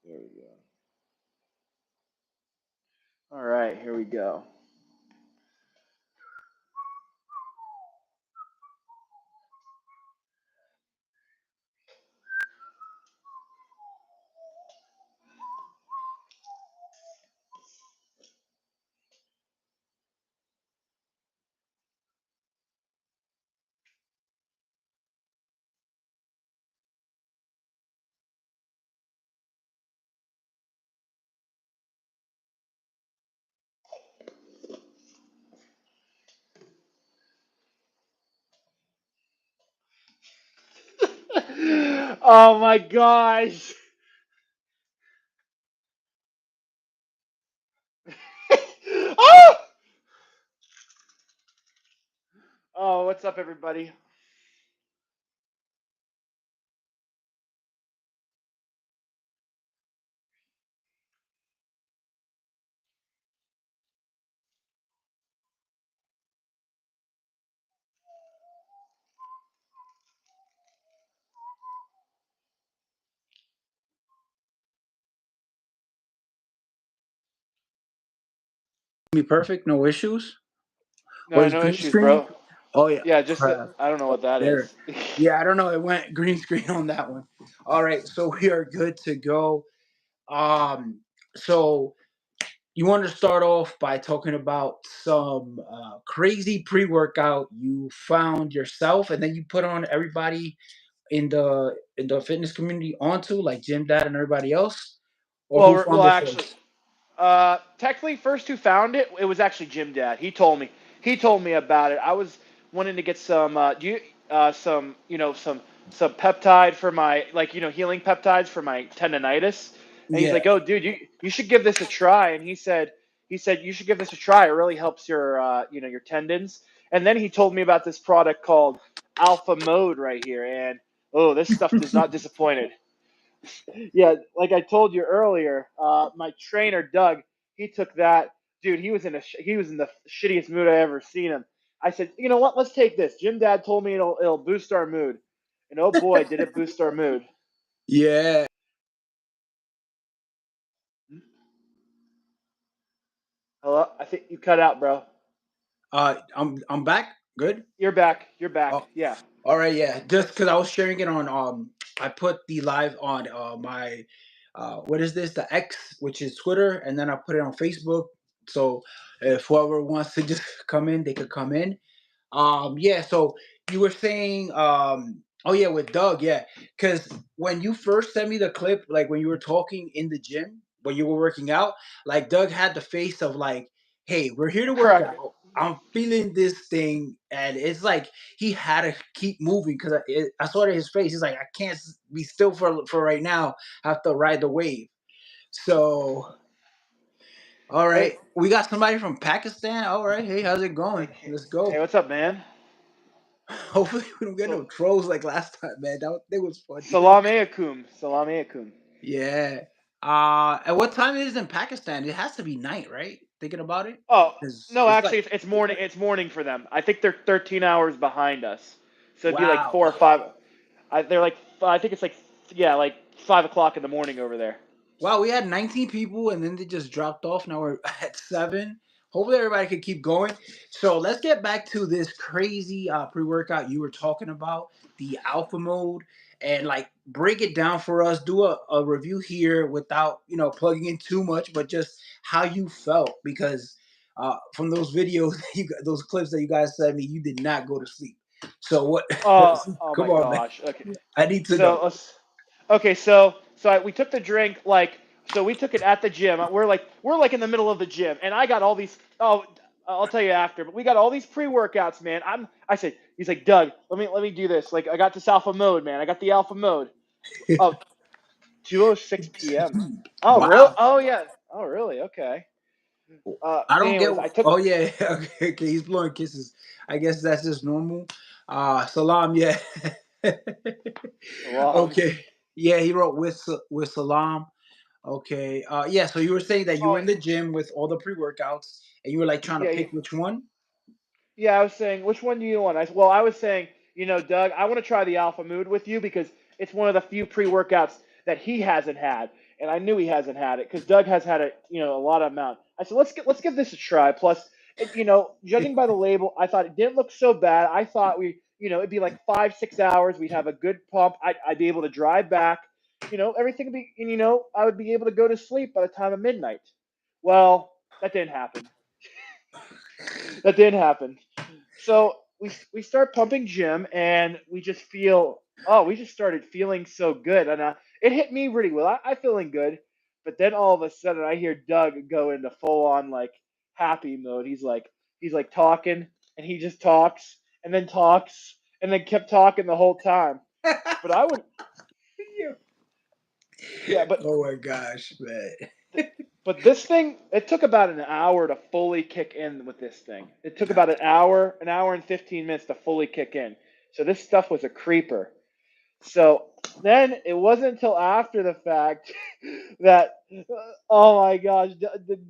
There we go. All right, here we go. Oh my gosh. Oh! Oh, what's up, everybody? Me perfect, no issues. Or No, is no green issues, screen? bro. Oh yeah, Yeah, just uh, I don't know what that there. is. Yeah, I don't know. It went green screen on that one. All right, so we are good to go. Um, so you want to start off by talking about some crazy pre-workout you found yourself, and then you put on everybody in the fitness community onto, like Jim Dad and everybody else, or Well, who found well, it actually, first? technically, first who found it, it was actually Jim Dad. He told me. He told me about it. I was wanting to get some, some, some peptide for my, like, healing peptides for my tendonitis. And he's Yeah. like, "Oh, dude, you should give this a try." And he said you should give this a try. It really helps your, your tendons. And then he told me about this product called Alpha Mode right here, and oh, this stuff does not disappoint. Yeah, like I told you earlier, my trainer Doug, he took that. Dude, he was in the shittiest mood I ever seen him. I said, you know what? Let's take this. Jim Dad told me it'll boost our mood, and oh boy, did it boost our mood. Yeah. Hello, I think you cut out, bro. I'm back. Good. You're back. You're back. Oh, Yeah. all right, yeah. Just That's because I was sharing it on I put the live on my what is this? The X, which is Twitter, and then I put it on Facebook. So if whoever wants to just come in, they could come in. Yeah, so you were saying oh yeah, with Doug, yeah. Cause when you first sent me the clip, like when you were talking in the gym, when you were working out, like Doug had the face of like, hey, we're here to work correct. out. I'm feeling this thing, and it's like he had to keep moving because I saw it in his face. He's like, I can't be still for right now. I have to ride the wave. So, all Hey, right, we got somebody from Pakistan. All right, hey, how's it hey, going? Let's go. hey, what's up, man? Hopefully we don't get So, no trolls like last time, man. That was funny. salam alaikum. Salam alaikum. Yeah. At what time it is in Pakistan? It has to be night, right? Thinking about it, Oh, because no, it's actually, like it's morning. It's morning for them. I think they're 13 hours behind us. So it'd be like wow, 4 or 5. They're like, I think it's like, yeah, like 5 o'clock in the morning over there. wow. We had 19 people, and then they just dropped off. Now we're at 7. Hopefully everybody can keep going. So let's get back to this crazy pre-workout you were talking about, the alpha mode, and like break it down for us. Do a review here without plugging in too much, but just how you felt because from those videos, those clips that you guys sent me, you did not go to sleep. So what? Oh Come my on, man. gosh. Okay. I need to So know. let's. Okay, so we took the drink like so we took it at the gym. We're like in the middle of the gym, and I got all these. Oh, I'll tell you after. But we got all these pre-workouts, man. I said he's like Doug. Let me do this. Like I got this alpha mode, man. I got the alpha mode. Oh, 2:06 p.m. Oh really? Wow. Oh yeah. Oh really? Okay. I don't get. Anyways, I took Oh yeah, okay, okay. He's blowing kisses. I guess that's just normal. Salam, yeah. salam. Okay, yeah. He wrote with Salam. Okay, yeah. So you were saying that you were Oh in the gym with all the pre workouts, and you were like trying to yeah, yeah. pick which one. Yeah, I was saying, which one do you want? I was saying, Doug, I want to try the Alpha Mood with you because it's one of the few pre-workouts that he hasn't had, and I knew he hasn't had it because Doug has had it, a lot of amount. I said, let's give this a try. Plus, judging by the label, I thought it didn't look so bad. I thought it'd be like 5 6 hours. We'd have a good pump. I'd be able to drive back. Everything would be, and I would be able to go to sleep by the time of midnight. Well, that didn't happen. That didn't happen. So we start pumping Jim, and we just started feeling so good, and it hit me really well. I feeling good, but then all of a sudden I hear Doug go into full on like happy mode. He's like talking, and he just talks, and then kept talking the whole time. But I would, yeah, Oh my gosh, man. but this thing, it took about an hour to fully kick in with this thing. It took about an hour and 15 minutes to fully kick in. So this stuff was a creeper. So then it wasn't until after the fact that, oh my gosh,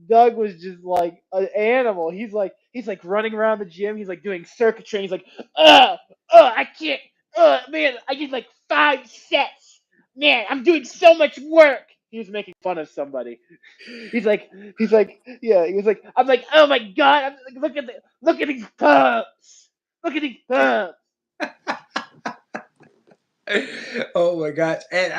Doug was just like an animal. He's like running around the gym. He's like doing circuit training. He's like, I can't, man, I did like 5 sets. Man, I'm doing so much work. He was making fun of somebody. He's like, yeah. He was like, I'm like, oh my god, I'm like, look at these pumps. Look at these pumps. Oh my gosh! And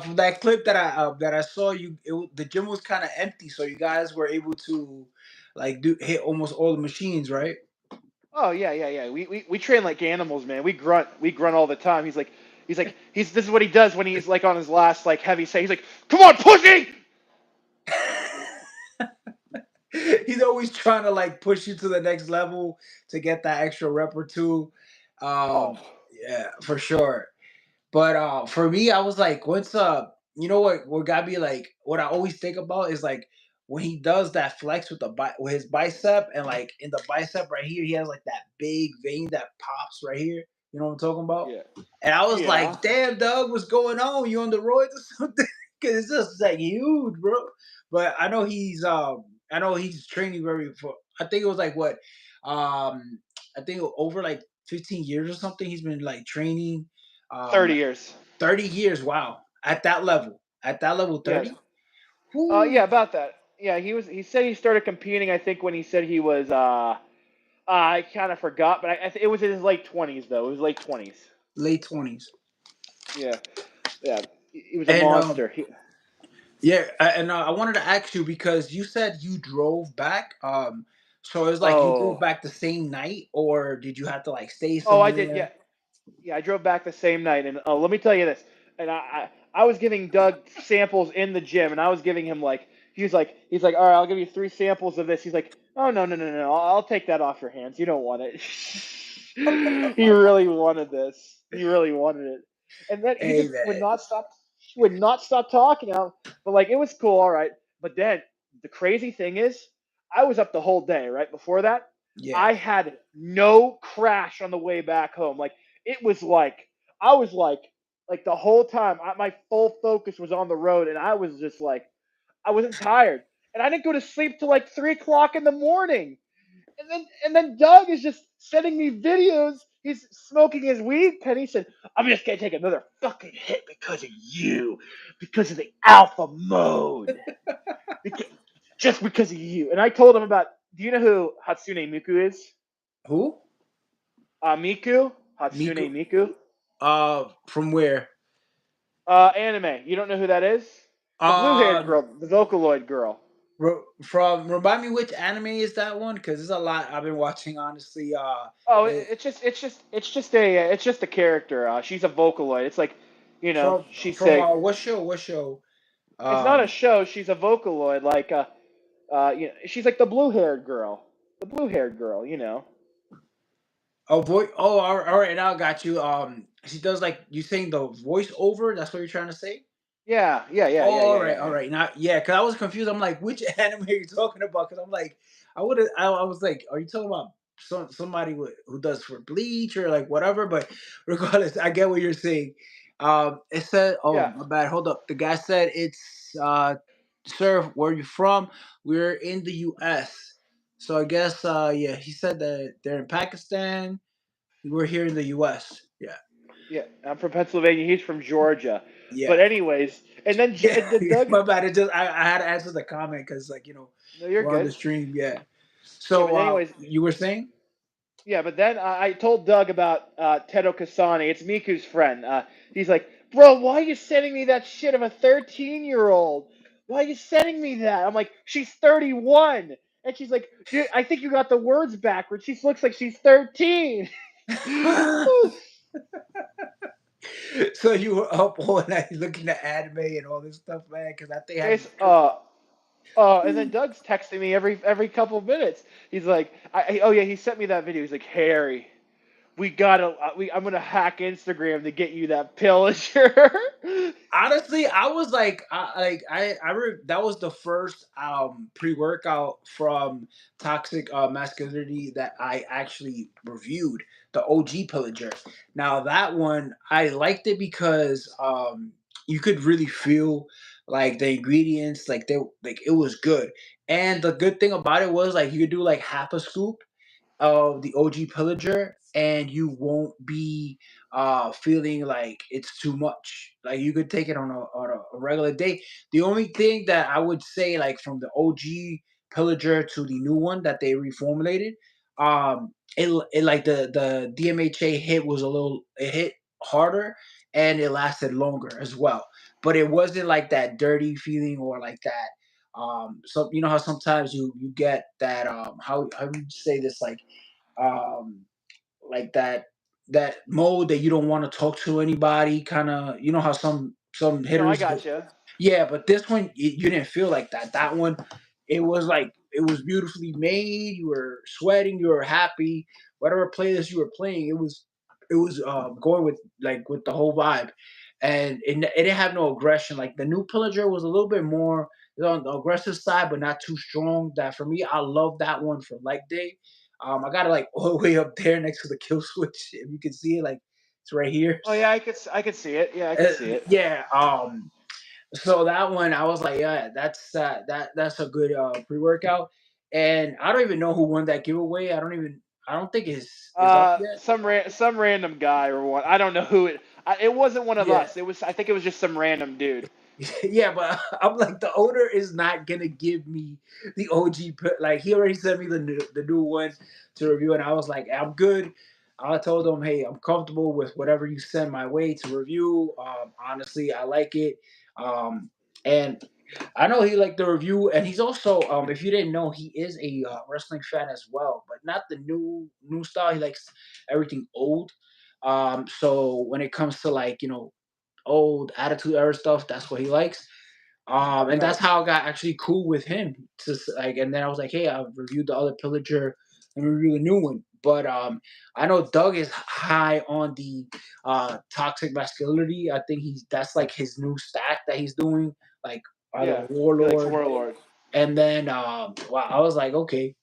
from that clip that I saw, the gym was kind of empty, so you guys were able to like do hit almost all the machines, right? Oh yeah, yeah, yeah. We train like animals, man. We grunt all the time. This is what he does when he's like on his last like heavy set. He's like, come on, pussy. He's always trying to like push you to the next level to get that extra rep or two. Oh, Yeah, for sure. But for me, I was like, you know what got me like, what I always think about is like when he does that flex with with his bicep, and like in the bicep right here, he has like that big vein that pops right here. You know what I'm talking about? yeah, And I was yeah. like, damn, Doug, what's going on? You on the roids or something? Because it's just like huge, bro. But I know he's training very for. I think it was like what, I think over like 15 years or something. He's been like training. 30 years. 30 years. Wow. At that level. At that level, Yeah. 30. Whoo. Yeah, about that. Yeah, he was. He said he started competing. I think when he said he was. I kind of forgot, but it was in his late 20s though. It was late 20s. Late 20s. Yeah, yeah. He was a And monster. yeah, and I wanted to ask you because you said you drove back. So it's like you drove Oh, back the same night, or did you have to like stay I did. somewhere? Yeah, yeah. I drove back the same night, and let me tell you this. And I was giving Doug samples in the gym, and I was giving him like he's like, all right, I'll give you 3 samples of this. He's like, oh no no no no, I'll take that off your hands. You don't want it. He really wanted this. He really wanted it, and then he Hey just would man. not stop. He would not stop talking. But like it was cool, all right. But then the crazy thing is, I was up the whole day. Right before that, Yeah. I had no crash on the way back home. Like it was like I was like the whole time my full focus was on the road, and I was just like I wasn't tired, and I didn't go to sleep till like 3 o'clock in the morning. And then Doug is just sending me videos. He's smoking his weed pen. He said, "I'm just gonna take another fucking hit because of you, because of the alpha mode, because, just because of you." And I told him about. Do you know who Hatsune Miku is? Who? Miku, Miku. Hatsune Miku. From where? Anime. You don't know who that is? The blue-haired Um, girl, the Vocaloid girl. from remind me which anime is that one? Because there's a lot I've been watching. Honestly, Oh, it, it's just a character. She's a Vocaloid. It's like, from she's from say what show? What show? it's not a Um, show. She's a Vocaloid. Like, she's like the blue-haired girl. The blue-haired girl. oh boy. Oh, all right. Now I got you. She does like you saying the voice over. That's what you're trying to say. Yeah, yeah, yeah, yeah, Oh, yeah, yeah, all yeah. right. Now, yeah, because I was confused. I'm like, which anime are you talking about? Because I'm like, I was like, are you talking about somebody who does for Bleach or like whatever? But regardless, I get what you're saying. It said, oh Yeah. my bad. Hold up. The guy said it's sir, where you from? We're in the U.S. So I guess yeah, he said that they're in Pakistan. We're here in the U.S. Yeah, Yeah, I'm from Pennsylvania. He's from Georgia. yeah. But anyways, And then Yeah, and then yeah, Doug. my bad. It just I had to answer the comment because like No, you're we're on the good. stream. Yeah. Yeah, So but anyways, you were saying? yeah, but then I told Doug about Tedo Kasani. It's Miku's friend. He's like, bro, why are you sending me that shit of a 13-year-old? Why are you sending me that? I'm like, she's 31. And she's like, dude, I think you got the words backwards. She looks like she's 13. So you were up all night looking at anime and all this stuff, man, because that thing had me It's crazy. and then Doug's texting me every couple of minutes. He's like, oh yeah, he sent me that video. He's like, Harry, we gotta, I'm gonna hack Instagram to get you that pillager. Honestly, I was like, that was the first pre-workout from Toxic Masculinity that I actually reviewed, the OG Pillager. Now that one I liked it because you could really feel like the ingredients, like they like it was good. And the good thing about it was like you could do like half a scoop of the OG Pillager, and you won't be feeling like it's too much. Like you could take it on a regular day. The only thing that I would say, like from the OG Pillager to the new one that they reformulated, it like the DMHA hit was it hit harder and it lasted longer as well. But it wasn't like that dirty feeling or like that so you know how sometimes you get that how would you say this um like that mode that you don't want to talk to anybody, kind of, you know how some No, I hitters go. gotcha. Yeah, but this one you didn't feel like that. That one, it was like it was beautifully made. You were sweating. You were happy. Whatever playlist you were playing, it was going with the whole vibe, and it didn't have no aggression. Like the new Pillager was a little bit more on the aggressive side, but not too strong. That for me, I love that one for leg day. I got it like all the way up there next to the kill switch. If you can see it, like it's right here. Oh yeah, I could see it. Yeah, I could see it. Yeah. So that one, I was like, yeah, that's a good pre-workout. And I don't even know who won that giveaway. I don't think is up yet. Some random guy or what? I don't know who it. It wasn't one of Yeah. us. It was. I think it was just some random dude. Yeah, but I'm like the owner is not gonna give me the OG. Like he already sent me the new one to review, and I was like, I'm good. I told him, hey, I'm comfortable with whatever you send my way to review. Honestly, I like it. And I know he liked the review, and he's also, if you didn't know, he is a wrestling fan as well, but not the new style. He likes everything old. So when it comes to like old attitude era stuff, that's what he likes. And that's Nice. how I got actually cool with him. Like, and then I was like, hey, I've reviewed the other Pillager and review the new one. But I know Doug is high on the toxic masculinity. I think that's like his new stack that he's doing, like either Yeah, he likes Warlord. Warlord. And then wow, I was like, okay.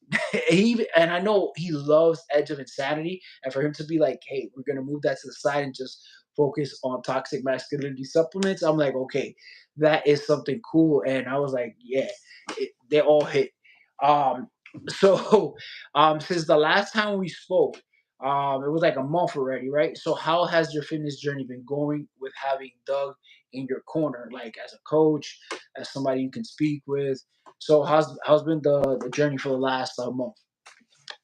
And I know he loves Edge of Insanity, and for him to be like, hey, we're gonna move that to the side and just focus on toxic masculinity supplements, I'm like, okay, that is something cool. And I was like, yeah, they all hit. Um, so since the last time we spoke, it was like a month already, right? So how has your fitness journey been going with having Doug in your corner, like as a coach, as somebody you can speak with? So how's been the journey for the last month?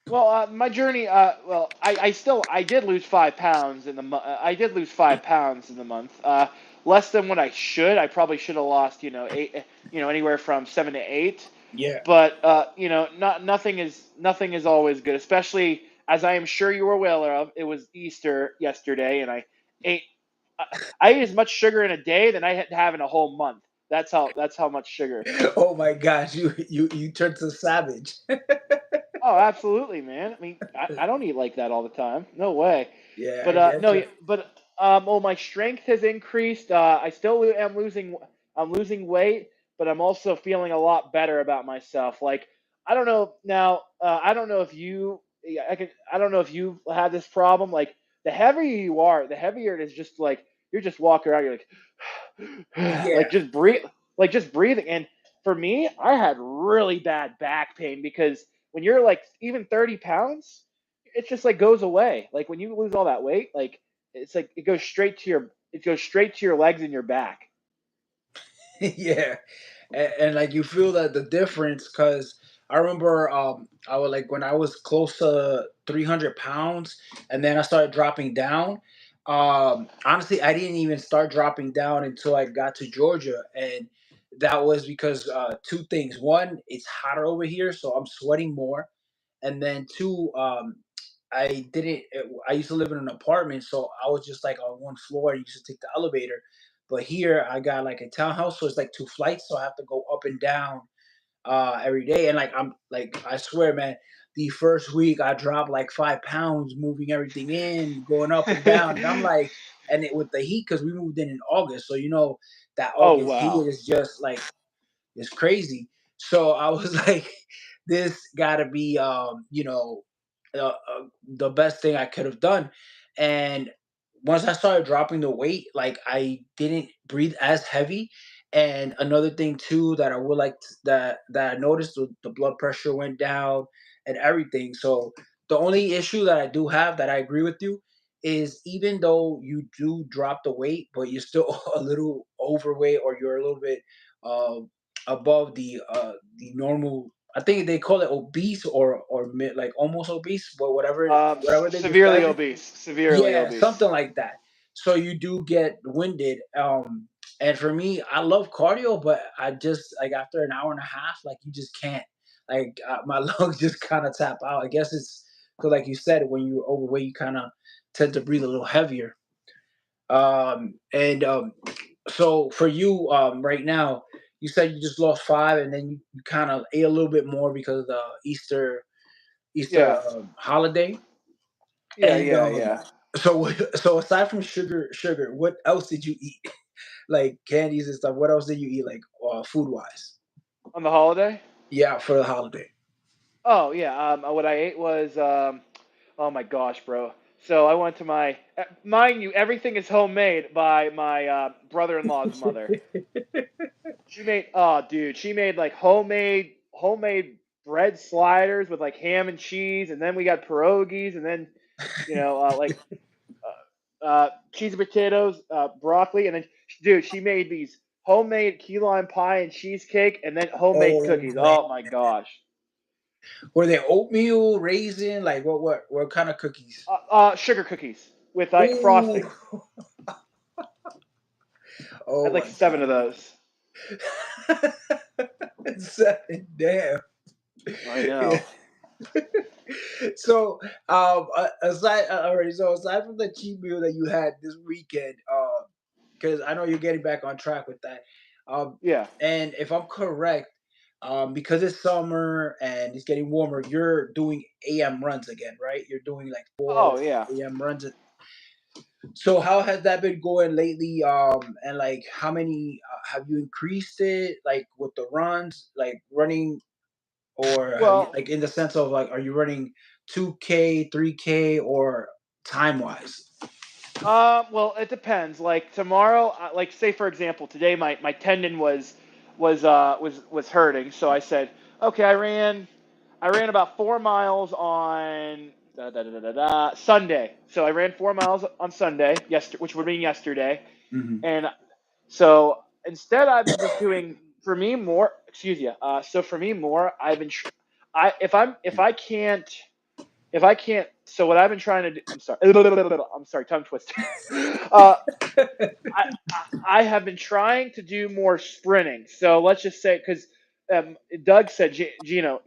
Well, my journey. I did lose 5 pounds in the month. I did lose 5 pounds in the month. Less than what I should. I probably should have lost, eight. Anywhere from 7 to 8. Yeah. But not nothing is always good. Especially as I am sure you were aware of. It was Easter yesterday, and ate. I I ate as much sugar in a day than I had to have in a whole month. That's how much sugar. Oh my gosh, you turned to savage. Oh, absolutely, man. I mean, I don't eat like that all the time. No way. Yeah, But I get no, you. but my strength has increased. I still am losing. I'm losing weight, but I'm also feeling a lot better about myself. Like I don't know now. I don't know if you. Yeah, I don't know if you have this problem. Like the heavier you are, the heavier it is. Just like you're just walking around. You're like, Yeah. like just breathing. And for me, I had really bad back pain because when you're like even 30 pounds, it just like goes away. Like when you lose all that weight, like it's like it goes straight to your legs and your back. Yeah, and like you feel that the difference because I remember I was like when I was close to 300 pounds, and then I started dropping down. Honestly, I didn't even start dropping down until I got to Georgia, and that was because two things. One, it's hotter over here, so I'm sweating more, and then two, I didn't. I used to live in an apartment, so I was just like on one floor. I used to take the elevator, but here I got like a townhouse, so it's like two flights, so I have to go up and down every day. And like I'm like I swear, man, the first week I dropped like 5 pounds, moving everything in, going up and down, and I'm like, and it with the heat because we moved in August, so you know that Oh August heat wow. is just like it's crazy. So I was like, this got to be, the best thing I could have done. And once I started dropping the weight, like I didn't breathe as heavy. And another thing too that I would that I noticed the blood pressure went down and everything. So the only issue that I do have that I agree with you is even though you do drop the weight, but you're still a little overweight or you're a little bit uh, above the normal. I think they call it obese or mid, like almost obese, but whatever they Severely describe it. obese. Severely Yeah, obese. something like that. So you do get winded. And for me, I love cardio, but I just like after an hour and a half, like you just can't. Like my lungs just kind of tap out. I guess it's because, like you said, when you're overweight, you kind of tend to breathe a little heavier. And so for you, right now, you said you just lost 5, and then you kind of ate a little bit more because of the Easter Yeah. holiday. Yeah. And Yeah. Yeah. so aside from sugar, what else did you eat? Like candies and stuff. What else did you eat, like food wise? On the holiday. Yeah, for the holiday. Oh yeah. What I ate was oh my gosh, bro. So I went to mind you, everything is homemade by my brother-in-law's mother. She made, oh dude, she made like homemade bread sliders with like ham and cheese, and then we got pierogies, and then like cheese and potatoes, broccoli, and then dude, she made these homemade key lime pie and cheesecake, and then homemade Oh cookies. man, Oh my gosh. were they oatmeal, raisin? Like what kind of cookies? Sugar cookies with like Ooh, frosting. I had oh like my 7 of those. god. Damn. I Yeah. know. So, aside from the cheat meal that you had this weekend, because I know you're getting back on track with that, um, Yeah. and if I'm correct, because it's summer and it's getting warmer, you're doing AM runs again, right? You're doing like four Oh yeah. AM runs. So, how has that been going lately? And like, how many have you increased it? Like with the runs, like running, or have you Well, like in the sense of like are you running 2K, 3K, or time wise? well, it depends. Like tomorrow, like say for example, today my tendon was hurting, so I said, okay, I ran about 4 miles on Sunday. So I ran 4 miles on Sunday, which would mean yesterday, Hmm. and so instead I've been just doing for me more. Excuse you. So for me more, I've been. I if I can't, so what I've been trying to do, I'm sorry, tongue twister. Uh, I, I have been trying to do more sprinting. So let's just say, because Doug said, Gino,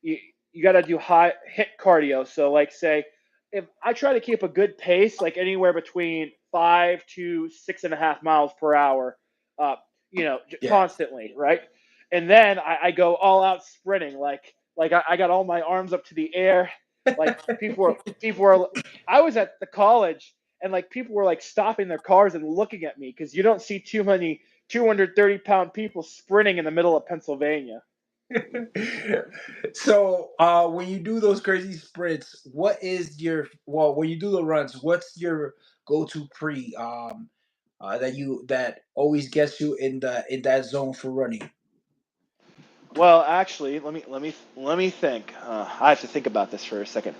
you, you got to do high hit cardio. So like say, if I try to keep a good pace, like anywhere between 5 to 6.5 miles per hour, uh, Yeah. constantly, right? And then I go all out sprinting, like I got all my arms up to the air, like people were. I was at the college and like people were like stopping their cars and looking at me because you don't see too many 230-pound people sprinting in the middle of Pennsylvania. So, when you do those crazy sprints, what is your well? When you do the runs, what's your go-to pre that always gets you in that zone for running? Well, actually, let me think. I have to think about this for a second.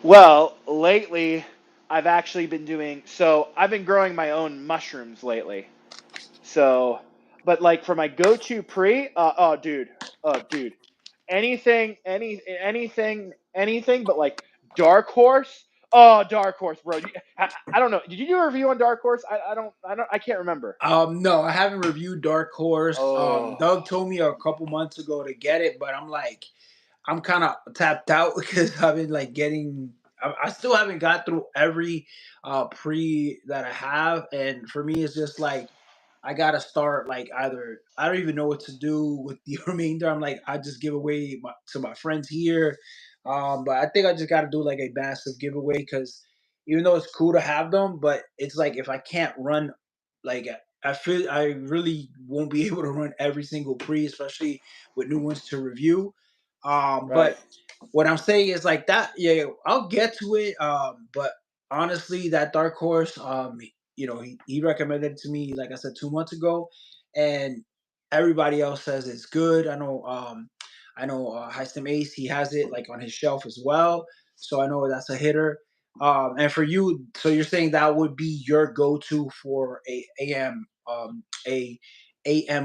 Well, lately I've actually been doing so. I've been growing my own mushrooms lately. So But like for my go-to pre, dude, anything, but like Dark Horse. Oh, Dark Horse, bro. I don't know. Did you do a review on Dark Horse? I can't remember. No, I haven't reviewed Dark Horse. Oh, Doug told me a couple months ago to get it, but I'm like, I'm kind of tapped out because I've been like getting. I still haven't got through every pre that I have, and for me, it's just like I gotta start like either I don't even know what to do with the remainder. I'm like I just give away to my friends here, but I think I just gotta do like a massive giveaway because even though it's cool to have them, but it's like if I can't run, like I feel I really won't be able to run every single pre, especially with new ones to review. right. But what I'm saying is like that. Yeah, I'll get to it. But honestly, that Dark Horse, he recommended it to me, like I said, 2 months ago, and everybody else says it's good. I know Heistem Ace, he has it like on his shelf as well, so I know that's a hitter. And for you, so you're saying that would be your go-to for a AM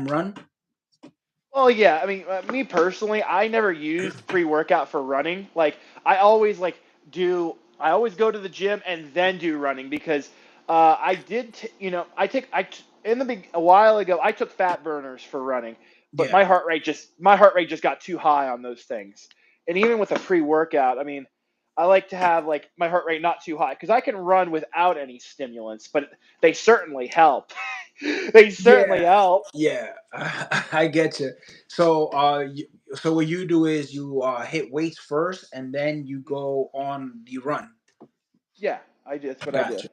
run? Well, yeah. I mean, me personally, I never used pre-workout for running. Like, I always like do. I always go to the gym and then do running because I did. In a while ago, I took fat burners for running, but Yeah, my heart rate just got too high on those things. And even with a pre-workout, I mean, I like to have like my heart rate not too high because I can run without any stimulants, but they certainly help. They certainly yeah, help. yeah. I get you. So, so what you do is you hit weights first, and then you go on the run. Yeah, I do. That's what I do. Gotcha.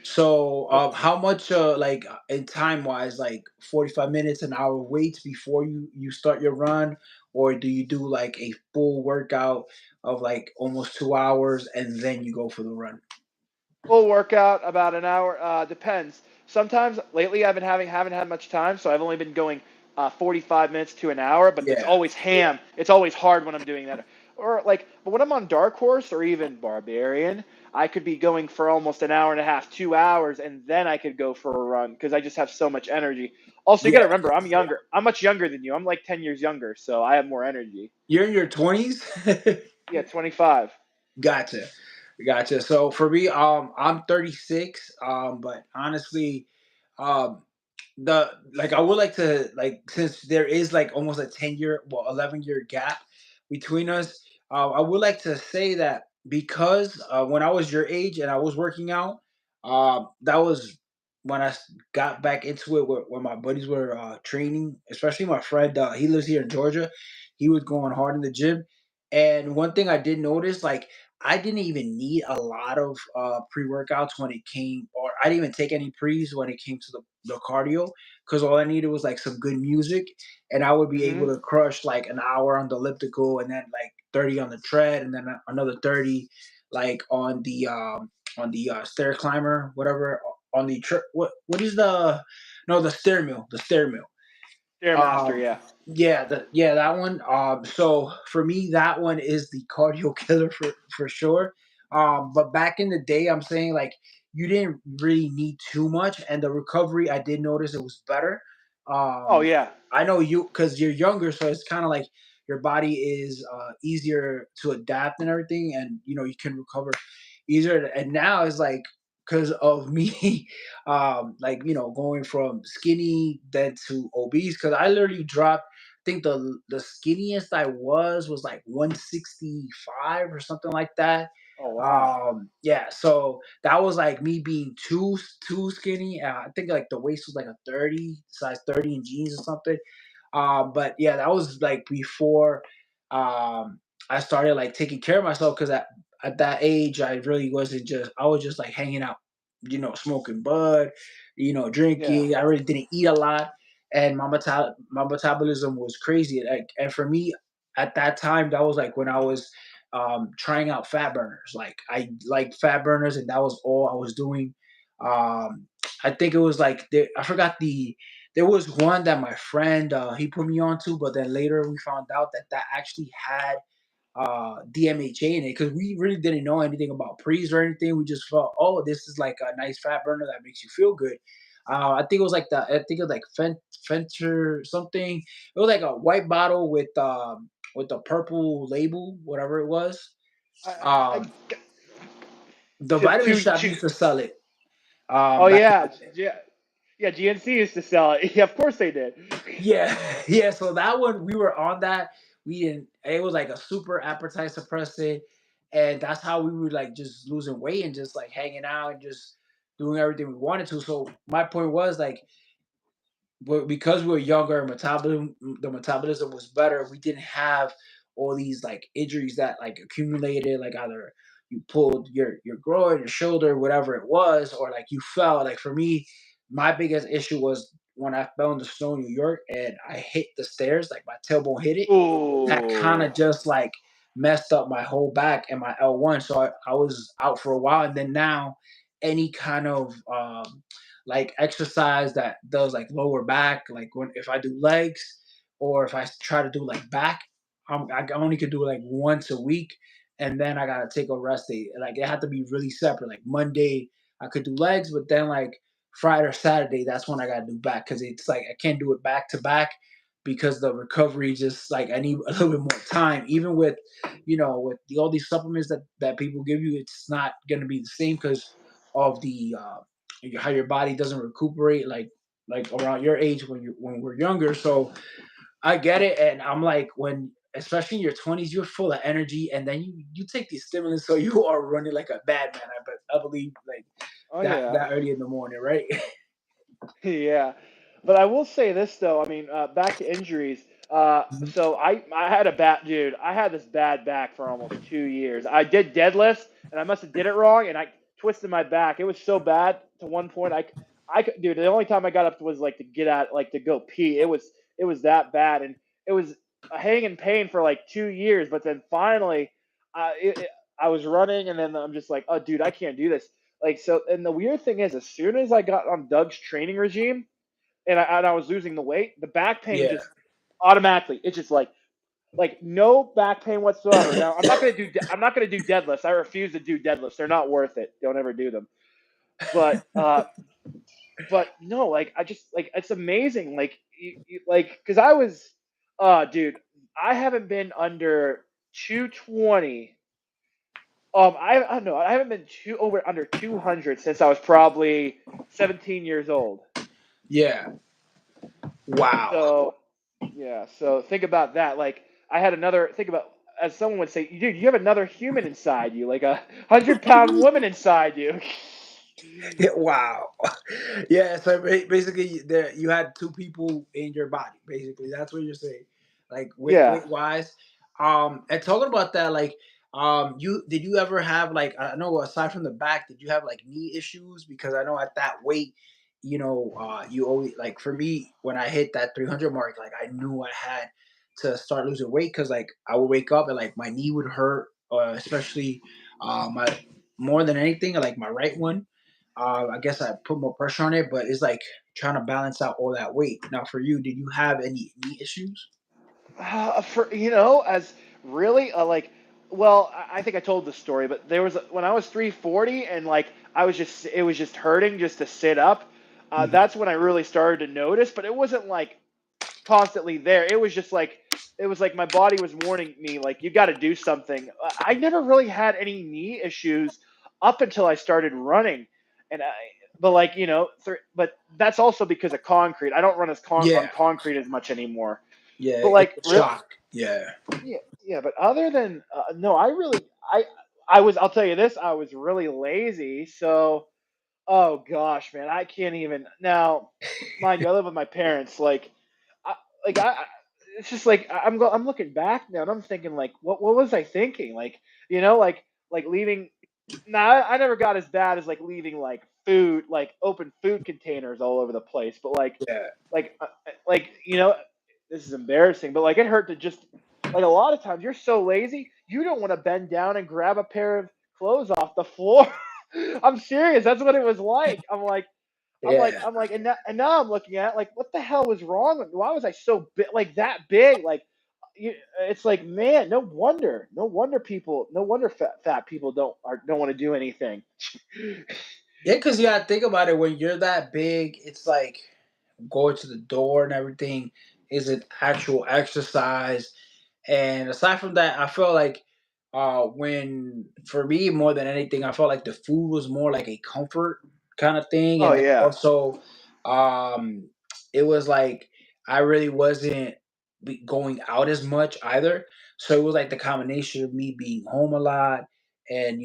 So, But how much, like in time wise, like 45 minutes, an hour weights before you start your run, or do you do like a full workout of like almost 2 hours and then you go for the run? full workout about an hour. Depends. Sometimes lately I've been haven't had much time, so I've only been going 45 minutes to an hour. But it's Yeah, always ham. It's always hard when I'm doing that. Or like, but when I'm on Dark Horse or even Barbarian, I could be going for almost an hour and a half, 2 hours, and then I could go for a run because I just have so much energy. Also, you got to yeah. remember, I'm younger. I'm much younger than you. I'm like 10 years younger, so I have more energy. You're in your 20s. Yeah, 25. Gotcha. Gotcha. So for me, I'm 36. But honestly, um, the like I would like to like since there is like almost a 10-year, well, 11-year gap between us. I would like to say that because when I was your age and I was working out, that was when got back into it when my buddies were training, especially my friend. He lives here in Georgia. He was going hard in the gym, and one thing I did notice, like I didn't even need a lot of pre-workouts when it came, or I didn't even take any pre's when it came to the cardio, because all I needed was like some good music, and I would be able Hmm. to crush like an hour on the elliptical, and then like 30 on the tread, and then another 30 like on the stair climber, whatever, on the what is the no the stair mill. Stairmaster, Um, yeah. yeah, that one. So for me, that one is the cardio killer for sure. But back in the day, I'm saying like you didn't really need too much, and the recovery I did notice it was better. Oh Um, yeah. I know you because you're younger, so it's kind of like your body is easier to adapt and everything, and you can recover easier. And now it's like because of me like going from skinny then to obese because I literally dropped. I think the skinniest I was like 165 or something like that. Oh wow. Yeah, so that was like me being too skinny. I think like the waist was like a 30, size 30 in jeans or something. But yeah, that was like before I started like taking care of myself because at that age I really wasn't just I was just like hanging out, smoking bud, Yeah. drinking. I really didn't eat a lot, and my metabolism was crazy. And for me, at that time, that was like when I was trying out fat burners. Like I like fat burners, and that was all I was doing. Um, I think it was like I forgot there was one that my friend he put me onto, but then later we found out that that actually had DMHA in it because we really didn't know anything about pre's or anything. We just felt, oh, this is like a nice fat burner that makes you feel good. I think it was like I think it was like Fenter something. It was like a white bottle with a purple label, whatever it was. I Um, the to vitamin to, shop to used to sell it. oh Back in yeah, the day. yeah, yeah. GNC used to sell it. Yeah, of course they did. Yeah, yeah. So that one we were on that. We didn't. It was like a super appetite suppressant, and that's how we were like just losing weight and just like hanging out and just doing everything we wanted to. So my point was like, but because we were younger, the metabolism was better. We didn't have all these like injuries that like accumulated, like either you pulled your groin, your shoulder, whatever it was, or like you fell. Like for me, my biggest issue was when I fell in the snow in New York and I hit the stairs, like my tailbone hit it. That kind Ooh. of just like messed up my whole back and my L1. So I was out for a while, and then now any kind of like exercise that does like lower back, like when if I do legs or if I try to do like back, I only could do it like once a week, and then I gotta take a rest day. Like it had to be really separate. Like Monday I could do legs, but then like Friday or Saturday that's when I gotta do back because it's like I can't do it back to back because the recovery just like I need a little bit more time. Even with with all these supplements that people give you, it's not gonna be the same because of the how your body doesn't recuperate like around your age when we're younger. So I get it, and I'm like when especially in your 20s, you're full of energy, and then you take these stimulants, so you are running like a bad man. I believe like Oh that yeah. early in the morning, right? Yeah, but I will say this though. I mean, back to injuries. So I had a bad dude. I had this bad back for almost 2 years. I did deadlifts, and I must have did it wrong, and I twisted my back. It was so bad to one point. I could, dude. The only time I got up was like to get out, like to go pee. It was that bad, and it was a hanging pain for like 2 years. But then finally, I was running, and then I'm just like, oh, dude, I can't do this. Like so, and the weird thing is, as soon as I got on Doug's training regime and I was losing the weight, the back pain Yeah. just automatically. It's just like no back pain whatsoever. Now I'm not gonna do deadlifts. I refuse to do deadlifts. They're not worth it. Don't ever do them. But no, like I just like it's amazing. Like like because I was, dude, I haven't been under 220. I don't know. I haven't been over under 200 since I was probably 17 years old. Yeah. Wow. So yeah. So think about that. Like I had another. Think about as someone would say, dude, you have another human inside you, like 100-pound woman inside you. Yeah, wow. Yeah, so basically there you had two people in your body. Basically, that's what you're saying. Like Yeah. weight wise. And talking about that, like you did you ever have like I know aside from the back, did you have like knee issues? Because I know at that weight, you always like for me when I hit that 300 mark, like I knew I had to start losing weight because like I would wake up and like my knee would hurt, especially my more than anything, like my right one. I guess I put more pressure on it, but it's like trying to balance out all that weight. Now, for you, did you have any knee issues? For as really like, well, I think I told the story, but there was when I was 340 and like it was just hurting just to sit up. Mhm. That's when I really started to notice, but it wasn't like constantly there. It was like my body was warning me like you got to do something. I never really had any knee issues up until I started running, and but like but that's also because of concrete. I don't run on Yeah, concrete as much anymore. yeah, But it's like a shock. Yeah, yeah, yeah. But other than no, I was. I'll tell you this. I was really lazy, so. Oh gosh, man, I can't even now. Mind you, I live with my parents. I, like I, it's just like I'm looking back now and I'm thinking like, what was I thinking? Like, like leaving. Now I never got as bad as like leaving like food, like open food containers all over the place. But yeah, like, uh, like this is embarrassing. But like it hurt to just like a lot of times you're so lazy you don't want to bend down and grab a pair of clothes off the floor. I'm serious. That's what it was like. yeah, And now I'm looking at it, like, what the hell was wrong with me? Why was I so big, like that big? Like, it's like, man, no wonder fat people don't want to do anything. Yeah, because you gotta think about it. When you're that big, it's like going to the door and everything is an actual exercise. And aside from that, I feel like when for me more than anything, I felt like the food was more like a comfort kind of thing, Oh and then yeah. also um, it was like I really wasn't going out as much either. So it was like the combination of me being home a lot and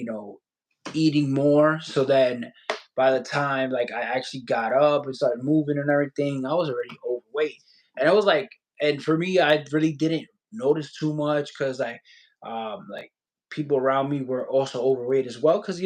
eating more. So then by the time like I actually got up and started moving and everything, I was already overweight. And it was like, and for me, I really didn't notice too much because like people around me were also overweight as well. Because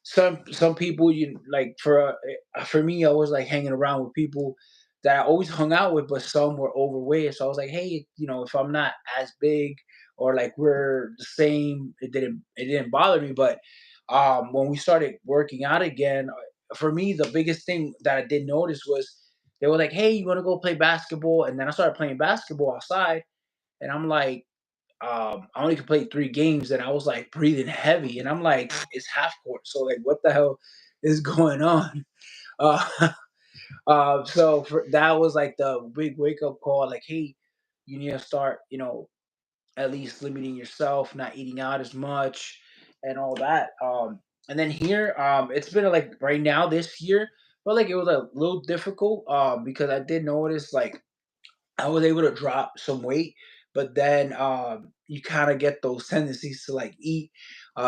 some people like for me, I was like hanging around with people that I always hung out with, but some were overweight. So I was like, hey, if I'm not as big or like we're the same, it didn't bother me. But when we started working out again, for me, the biggest thing that I did notice was they were like, "Hey, you want to go play basketball?" And then I started playing basketball outside, and I'm like, I only could play 3 games, and I was like breathing heavy, and I'm like, it's half court, so like, what the hell is going on? Uh, so that was like the big wake up call, like, hey, you need to start, at least limiting yourself, not eating out as much, and all that. And then here, it's been like right now this year, but like it was a little difficult, because I did notice like I was able to drop some weight, but then you kind of get those tendencies to like eat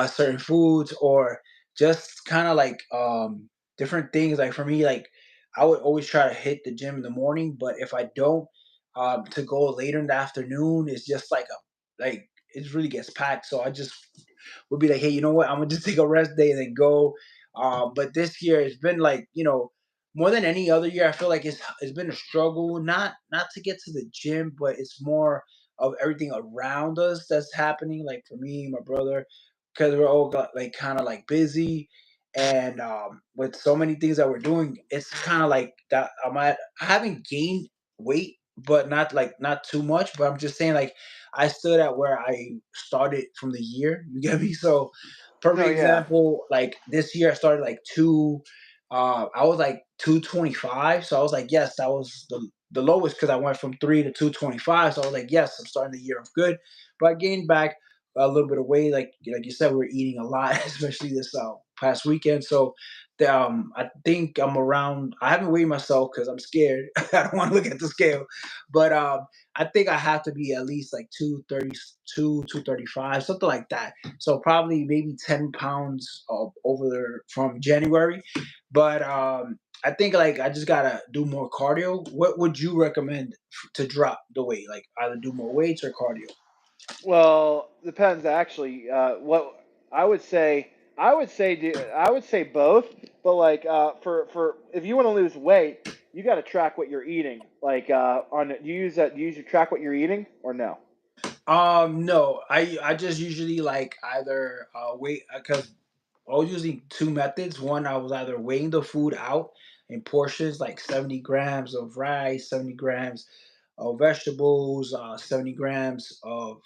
certain foods or just kind of like different things. Like for me, like I would always try to hit the gym in the morning, but if I don't, to go later in the afternoon is just like it really gets packed. So I just would be like, hey, you know what? I'm gonna just take a rest day and then go. But this year it's been like more than any other year, I feel like it's been a struggle, not to get to the gym, but it's more of everything around us that's happening. Like for me, my brother, because we're all got like kind of like busy, and with so many things that we're doing, it's kind of like that. I haven't gained weight, but not too much. But I'm just saying, like I stood at where I started from the year. You get me? So, No, perfect yeah. example. Like this year, I started like two. I was like 225, so I was like, yes, that was the lowest because I went from 3 to 225. So I was like, yes, I'm starting the year off good, but I gained back a little bit of weight. Like you said, we are eating a lot, especially this past weekend. So I think I'm around. I haven't weighed myself because I'm scared. I don't want to look at the scale, but I think I have to be at least like 232, 235, something like that. So probably maybe 10 pounds over there from January. But I think like I just gotta do more cardio. What would you recommend to drop the weight? Like either do more weights or cardio? Well, depends actually. What I would say, I would say both. But like for if you want to lose weight, you got to track what you're eating. Like on do you use your track what you're eating or no? No, I just usually like either weight because I was using two methods. One, I was either weighing the food out in portions, like 70 grams of rice, 70 grams of vegetables, 70 grams of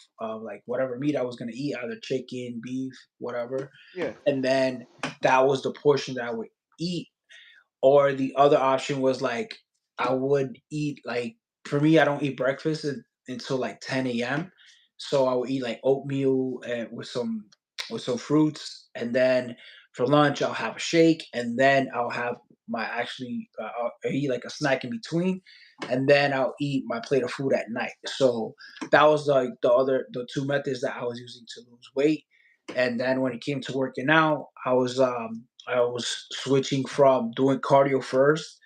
like whatever meat I was gonna eat, either chicken, beef, whatever. Yeah. And then that was the portion that I would eat. Or the other option was like I would eat like for me, I don't eat breakfast until like 10 a.m. So I would eat like oatmeal and with some fruits, and then for lunch I'll have a shake, and then I'll have my actually I'll eat like a snack in between, and then I'll eat my plate of food at night. So that was like the two methods that I was using to lose weight. And then when it came to working out, I was switching from doing cardio first,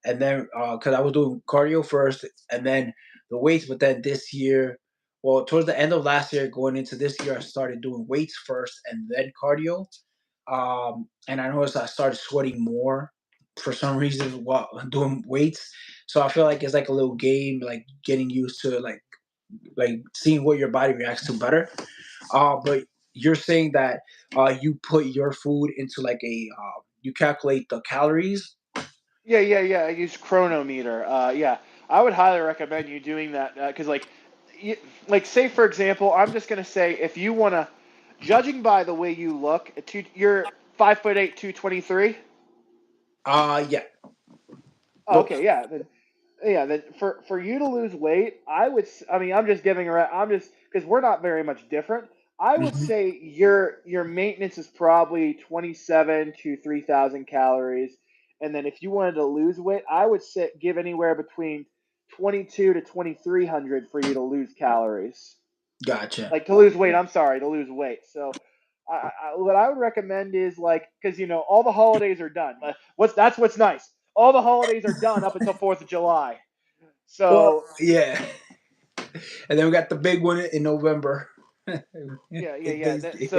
and then because I was doing cardio first, and then the weights. But then this year, well, towards the end of last year, going into this year, I started doing weights first and then cardio. And I noticed I started sweating more for some reason while doing weights. So I feel like it's like a little game, like getting used to like seeing what your body reacts to better. But you're saying that you put your food into like you calculate the calories. Yeah, yeah, yeah. I use Chronometer. Yeah, I would highly recommend you doing that because, you, like, say for example, I'm just gonna say if you wanna, judging by the way you look, you're 5'8", 223. Yeah. Oh, Nope. okay, yeah. Then yeah, then for you to lose weight, I mean, I'm just giving her. I'm just because we're not very much different. I would Hmm. say your maintenance is probably 27 to 3,000 calories, and then if you wanted to lose weight, I would say give anywhere between 22 to 2,300 for you to lose calories. Gotcha. Like to lose weight. I'm sorry, to lose weight. So. What I would recommend is like because all the holidays are done. What's that's what's nice. All the holidays are done up until 4th of July. Well, So yeah. And then we got the big one in November. yeah, yeah, Big yeah. Thanksgiving.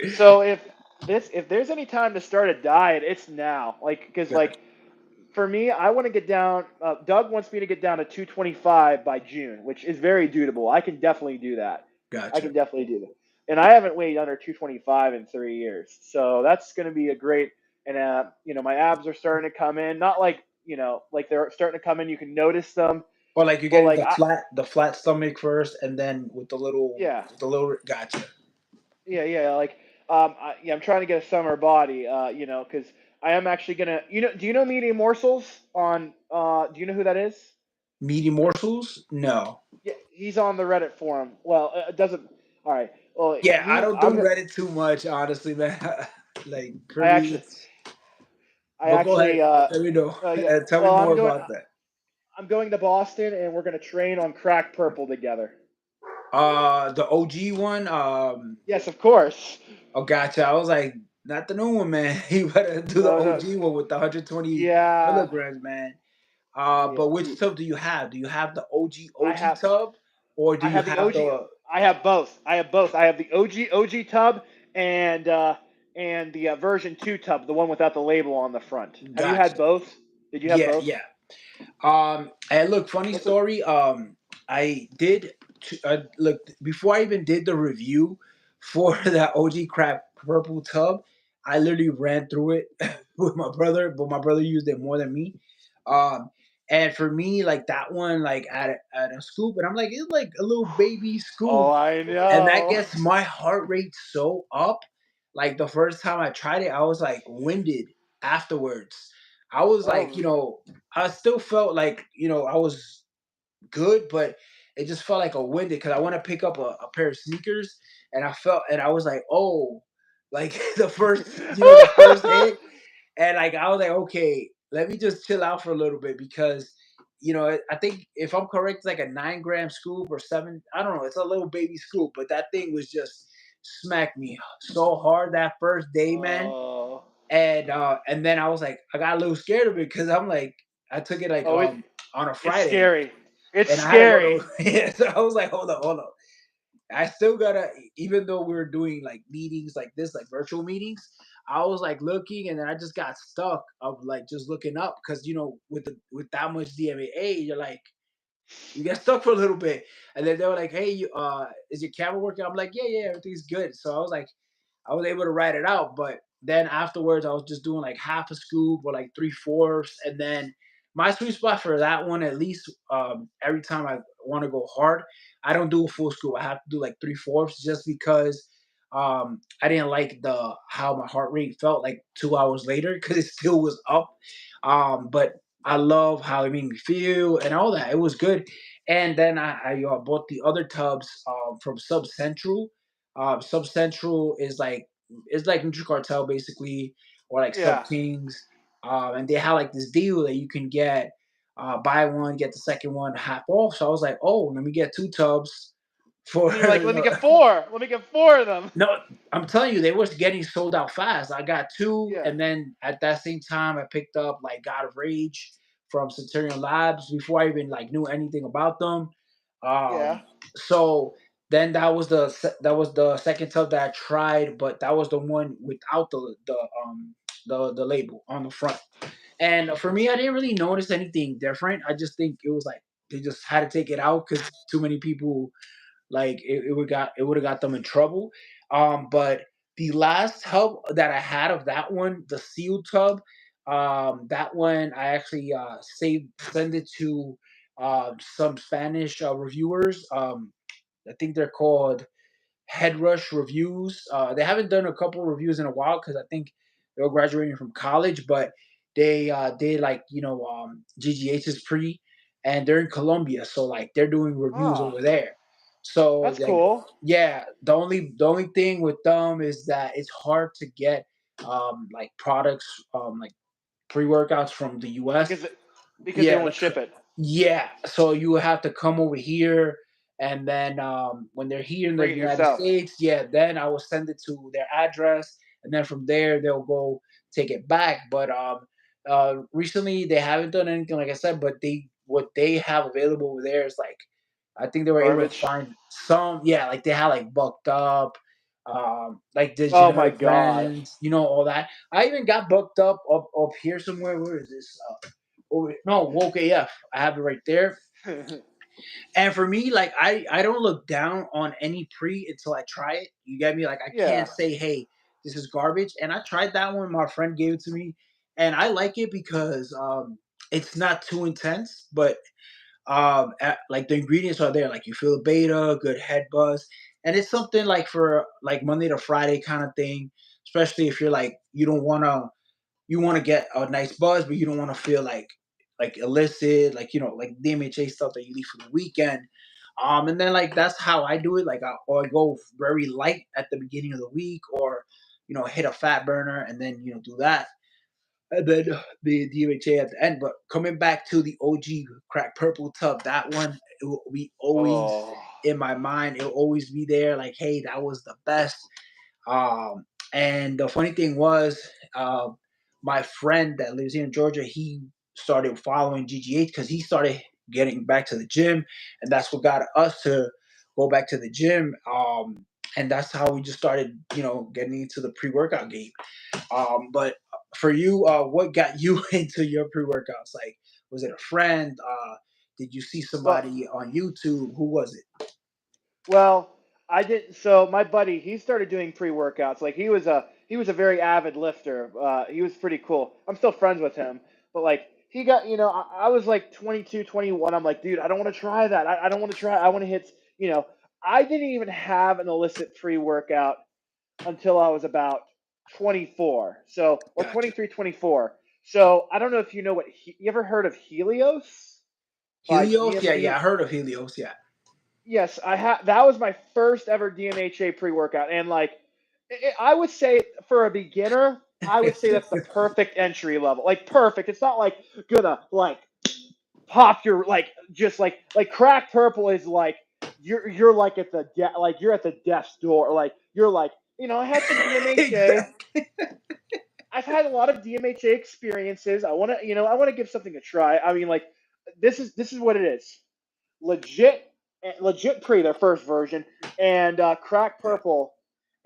So if there's any time to start a diet, it's now. Like because Gotcha. like for me, I want to get down. Doug wants me to get down to 225 by June, which is very doable. I can definitely do that. I Gotcha. can definitely do that. And I haven't weighed under 225 in 3 years, so that's going to be a great. And my abs are starting to come in. Not like like they're starting to come in. You can notice them, Or like you're but getting like the flat stomach first, and then yeah, with the little. Gotcha. yeah, yeah. Like, yeah, I'm trying to get a summer body. Because I am actually gonna. Do you know Medium Morsels on? Do you know who that is? Meaty morsels? No. Yeah, he's on the Reddit forum. Well, it doesn't. All right. Well, Yeah, I he. don't do Reddit too much, honestly, man. Like I pretty. actually. I But go ahead. actually. Let me know. Yeah. Tell me Well, more about that. I'm going to Boston, and we're gonna train on Crack Purple together. The OG one. Yes, of course. Oh, gotcha. I was like, not the new one, man. You better do the No, no. OG one with the 120 Yeah. milligrams, man. Yeah. But which tub do you have? Do you have the I OG have. tub, or do I you have the have OG. the? I have both. I have both. I have the OG tub and the version 2 tub, the one without the label on the front. Have you had Gotcha. both? Did you have Yeah, both? yeah. And look, funny What's it? story. I did look before I even did the review for that OG crap purple tub. I literally ran through it with my brother, but my brother used it more than me. Um, and for me, like that one, like at a scoop, and I'm like, it's like a little baby scoop, Oh, I and that know. gets my heart rate so up. Like the first time I tried it, I was like winded afterwards. I was like, Oh, I still felt like, I was good, but it just felt like a winded because I want to pick up a pair of sneakers, and and I was like, oh, like the first hit, and like I was like, okay, let me just chill out for a little bit because, I think if I'm correct, it's like a 9 gram scoop or seven. I don't know. It's a little baby scoop, but that thing was just smacked me so hard that first day, man. oh, And then I was like, I got a little scared of it because I'm like, I took it like oh! on a It's Friday, scary. It's and I had to go scary. to yeah. So I was like, hold on. I still gotta, even though we were doing like meetings like this, like virtual meetings, I was like looking, and then I just got stuck of like just looking up because with that much DMA, you're like you get stuck for a little bit, and then they were like, hey, is your camera working? I'm like, yeah, everything's good. So I was like, I was able to write it out. But then afterwards, I was just doing like half a scoop or like three fourths. And then my sweet spot for that one, at least every time I want to go hard, I don't do a full scoop. I have to do like three fourths just because I didn't like the how my heart rate felt like 2 hours later because it still was up. But I love how it made me feel and all that. It was good. And then I bought the other tubs from Sub Central. Sub Central is like it's like Neutral Cartel basically, or like Sub Yeah. Kings. And they had like this deal that you can get buy one get the second one half off. So I was like, oh, let me get two tubs for And you're like, let me get four. Let me get four of them. no, I'm telling you, they was getting sold out fast. I got two, Yeah. and then at that same time, I picked up like God of Rage from Centurion Labs before I even like knew anything about them. Yeah. So then that was the second tub that I tried, but that was the one without the label on the front. And for me, I didn't really notice anything different. I just think it was like they just had to take it out because too many people like it would have got them in trouble. But the last tub that I had of that one, the sealed tub, that one I actually send it to some Spanish reviewers. I think they're called Head Rush Reviews. They haven't done a couple reviews in a while because I think they were graduating from college, but they did like GGH's pre, and they're in Colombia, so like they're doing reviews Oh, over there. So that's like cool. yeah, the only thing with them is that it's hard to get like products like pre workouts from the US. Because because they Yeah, won't ship it. yeah. So you would have to come over here, and then when they're here in the Bring it United yourself. States, yeah, then I will send it to their address, and then from there they'll go take it back. But recently they haven't done anything like I said, but what they have available over there is like I think they were able to Garbage. find some, yeah, like they had like bucked up. Like the Oh my generic god. brands, all that. I even got booked up here somewhere. Where is this? Oh no, woke AF. I have it right there. And for me, like I don't look down on any pre until I try it. You get me? Like I can't Yeah. say, hey, this is garbage. And I tried that one. My friend gave it to me, and I like it because it's not too intense, but like the ingredients are there. Like you feel the beta, good head buzz, and it's something like for like Monday to Friday kind of thing. Especially if you're like you want to get a nice buzz, but you don't want to feel like illicit, like like DMHA stuff that you leave for the weekend. And then like that's how I do it. Like or I go very light at the beginning of the week, or hit a fat burner and then do that, and then the DMHA at the end. But coming back to the OG crack purple tub, that one it will be always Oh. in my mind. It will always be there. Like, hey, that was the best. And the funny thing was, my friend that lives here in Georgia, he started following GGH because he started getting back to the gym, and that's what got us to go back to the gym. And that's how we just started, getting into the pre-workout game. But for you, what got you into your pre-workouts? Like, was it a friend? Did you see Well, somebody on YouTube? Who was it? Well, I didn't. So my buddy, he started doing pre-workouts. Like he was a very avid lifter. He was pretty cool. I'm still friends with him, but like he got, I was like 22, 21. I'm like, dude, I don't want to try that. I don't want to try. I want to hit. You know, I didn't even have an illicit pre-workout until I was about 24. So or Gotcha. 23, 24. So I don't know if you know you ever heard of Helios by Helios? Yeah, DMD. yeah, I heard of Helios. Yeah. Yes, I had. That was my first ever DMHA pre-workout, and like, I would say for a beginner, I would say that's the perfect entry level. Like perfect. It's not like gonna like pop your like just like crack purple is like you're like at the like you're at the death's door. Like you're like I had some DMHA. Exactly. I've had a lot of DMHA experiences. I want to give something a try. I mean like this is what it is legit pre their first version and crack Yeah. purple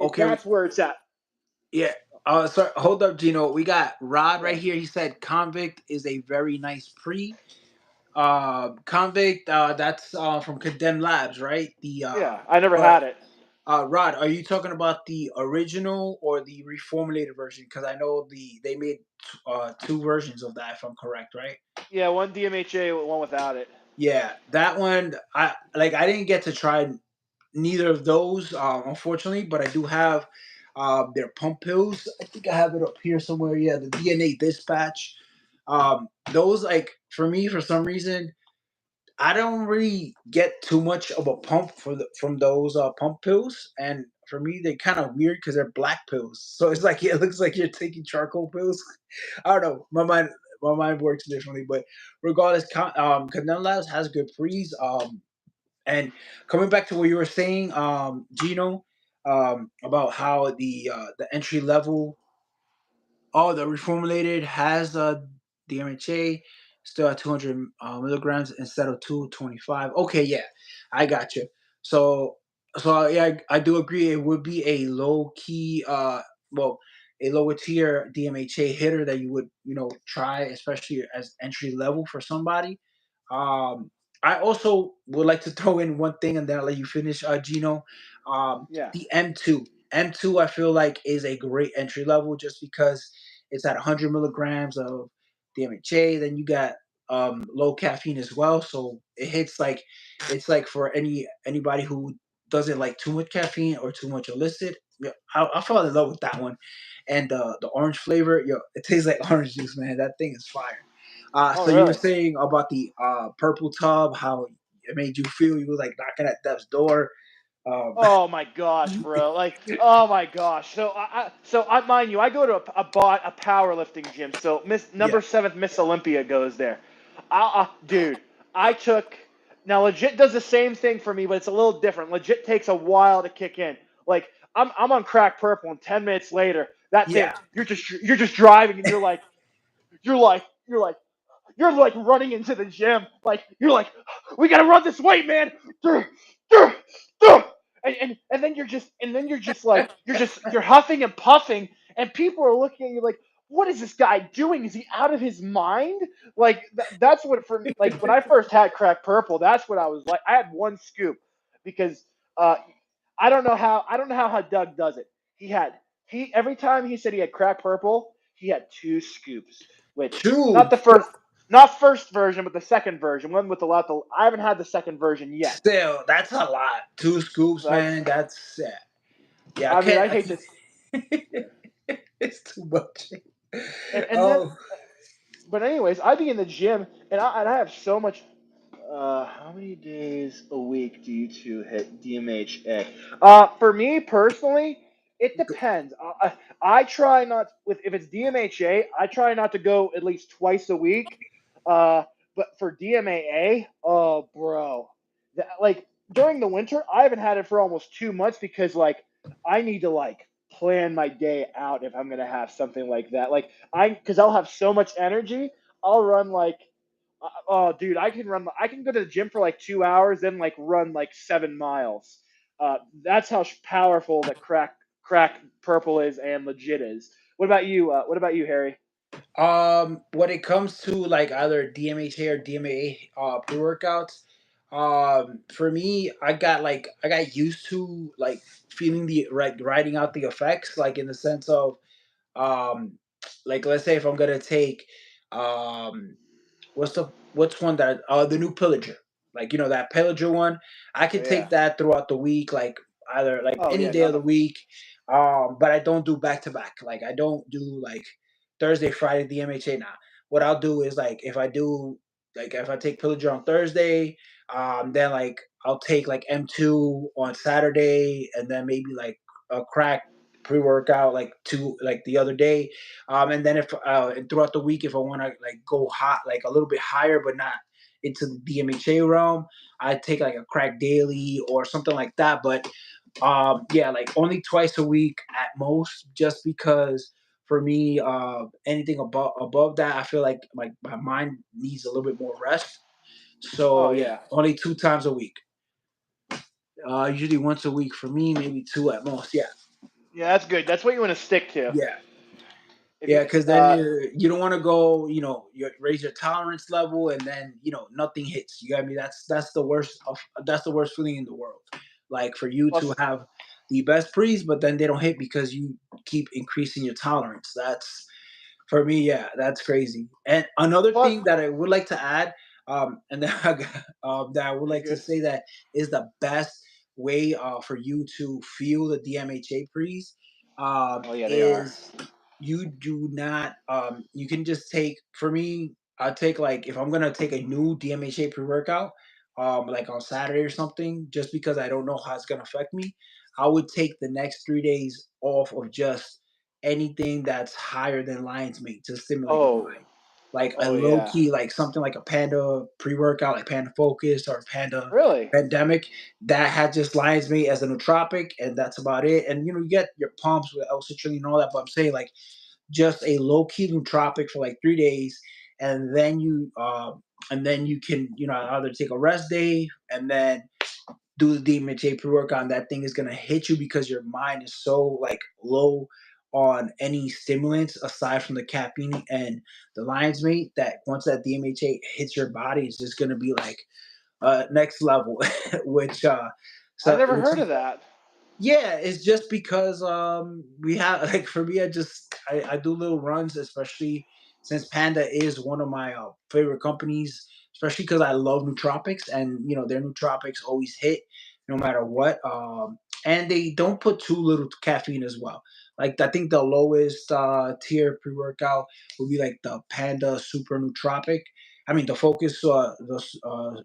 Okay. that's where it's at. Yeah. Sorry. Hold up, Gino. We got Rod right Yeah, here. He said Convict is a very nice pre. Convict. That's from Condemned Labs, right? The yeah, I never but had it. Rod, are you talking about the original or the reformulated version? Because I know they made two versions of that, if I'm correct, right? Yeah, one DMHA, one without it. Yeah, that one. I didn't get to try neither of those, unfortunately, but I do have their pump pills. I think I have it up here somewhere. Yeah, the DNA Dispatch. Those like for me for some reason I don't really get too much of a pump from those pump pills, and for me they're kind of weird because they're black pills. So it's like it looks like you're taking charcoal pills. I don't know. My mind works differently, but regardless, Canelo Labs has good pre's. And coming back to what you were saying, Gino, about how the entry level, the reformulated has DMHA still at 200 milligrams instead of 225. Okay, yeah, I got you. So, yeah, I do agree. It would be a low key, well, a lower tier DMHA hitter that you would try, especially as entry level for somebody. Um, I also would like to throw in one thing, and then I'll let you finish, Gino. Yeah. The M2. M2, I feel like is a great entry level just because it's at 100 milligrams of DMHA. Then you got low caffeine as well, so it hits it's like for anybody who doesn't like too much caffeine or too much illicit. yeah, I fell in love with that one, and the orange flavor, yo, it tastes like orange juice, man. That thing is fire. Oh, So you were really? saying about the purple tub, how it made you feel. You were like knocking at death's door. Um, Oh my gosh, bro! Like, oh my gosh. Mind you, I go to a powerlifting gym. So Miss yeah, number seventh Miss Olympia goes there. Dude, I took now legit does the same thing for me, but it's a little different. Legit takes a while to kick in. Like I'm on crack purple, and 10 minutes later, that thing yeah. you're just driving, and you're like running into the gym. Like you're like, we gotta run this weight, man. Durr, durr, durr. And then you're just like you're huffing and puffing, and people are looking at you like, what is this guy doing? Is he out of his mind? Like that's what for like when I first had crack purple, that's what I was like. I had one scoop because uh, I don't know how Doug does it. He every time he said he had crack purple, he had two scoops, which Two. not first version, but the second version, one with a lot. I haven't had the second version yet. Still, that's a lot. Two scoops, That's man. That's yeah. Yeah, I I mean can't. I I hate this, can't. It's too much. and then Oh, but anyways, I be in the gym and I have so much. How many days a week do you two hit DMHA? For me personally, it depends. I try not with if it's DMHA, I try not to go at least twice a week. Uh, but for DMAA, oh bro, like during the winter, I haven't had it for almost 2 months because like I need to like plan my day out if I'm gonna have something like that. Like because I'll have so much energy, I'll run like oh, dude, I can run. I can go to the gym for like 2 hours, then like run like 7 miles. That's how powerful that crack purple is and legit is. What about you? What about you, Harry? when it comes to like either DMHA or DMA pre workouts, for me, I got used to like feeling the right writing out the effects, like in the sense of um, like let's say if I'm gonna take um what's one that the new pillager, like that pillager one. I Oh can yeah. take that throughout the week, like either like Oh any yeah. day No. of the No. week. But I don't do back to back. Like I don't do like Thursday, Friday DMHA. Now what I'll do is like if I take pillager on Thursday, then like I'll take like M2 on Saturday, and then maybe like a crack pre-workout like the other day, and then if and throughout the week, if I want to like go hot, like a little bit higher, but not into the DMHA realm, I take like a crack daily or something like that. But yeah, like only twice a week at most, just because for me, anything above that, I feel like my mind needs a little bit more rest. Oh So yeah, yeah. only 2 times a week. Usually once a week for me, maybe two at most. Yeah, Yeah, that's good. That's what you want to stick to. yeah. If Yeah, you because then you don't want to go, you raise your tolerance level, and then nothing hits. You got me. That's the worst feeling in the world. Like for you to plus have the best pre's, but then they don't hit because you keep increasing your tolerance. That's for me. Yeah, that's crazy. And another plus thing that I would like to add, and then that I would you're like to good. say that is the best way for you to feel the DMHA pre's, Oh yeah, they are. is you do not you can just take, for me, I take, like, if I'm gonna take a new DMHA pre-workout like on Saturday or something, just because I don't know how it's gonna affect me, I would take the next 3 days off of just anything that's higher than lion's mane to stimulate my Oh. mind. Like a Oh low yeah. key, like something like a Panda pre-workout, like Panda Focus or Panda Really? Pandemic, that had just lion's mane as a nootropic, and that's about it. And you get your pumps with L-citrulline and all that, but I'm saying like just a low key nootropic for like 3 days, and then you can either take a rest day and then do the DMHA pre-workout. That thing is gonna hit you because your mind is so like low on any stimulants aside from the caffeine and the lion's mate, that once that DMHA hits your body, it's just gonna be like next level, which I so never which heard of that. yeah, it's just because we have like for me, I do little runs, especially since Panda is one of my favorite companies, especially because I love nootropics, and their nootropics always hit no matter what. and they don't put too little caffeine as well. Like I think the lowest tier pre workout would be like the Panda Super Nootropic. I mean the Focus the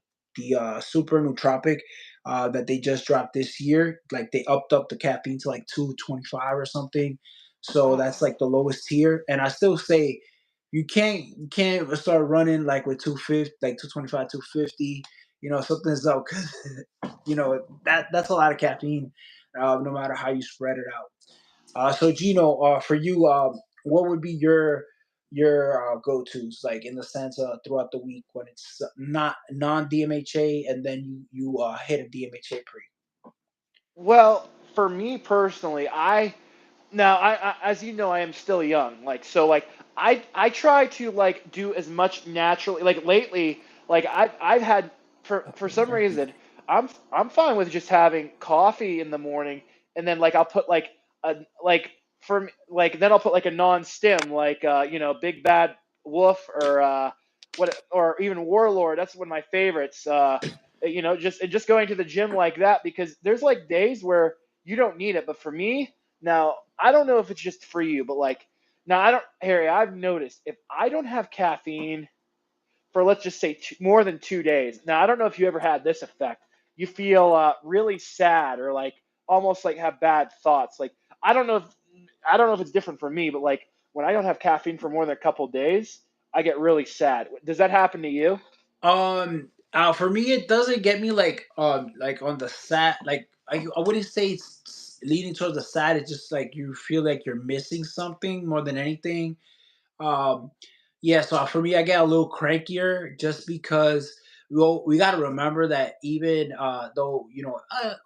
Super Nootropic that they just dropped this year. Like they upped up the caffeine to like 225 or something. So that's Oh. like the lowest tier. And I still say you can't start running like with 250, like 225, 250. Something's up because that's a lot of caffeine, no matter how you spread it out. So Gino, for you, what would be your go tos like in the sense of throughout the week when it's not non DMHA and then you hit a DMHA pre? Well, for me personally, as you know, I am still young. Like so, like I try to like do as much naturally. Like lately, like I've had for some reason I'm fine with just having coffee in the morning, and then like I'll put like a like like then I'll put like a non-stim like Big Bad Wolf or what or even Warlord. That's one of my favorites. Just going to the gym like that because there's like days where you don't need it, but for me now, I don't know if it's just for you, but like, now I don't, Harry, I've noticed if I don't have caffeine for, let's just say, more than 2 days. Now, I don't know if you ever had this effect. You feel really sad or like almost like have bad thoughts. Like, I don't know if, I don't know if it's different for me, but like when I don't have caffeine for more than a couple days, I get really sad. Does that happen to you? For me, it doesn't get me like on the sad. Like I wouldn't say it's leaning towards the sad. It's just like you feel like you're missing something more than anything. Um, yeah, so for me, I get a little crankier just because we got to remember that even though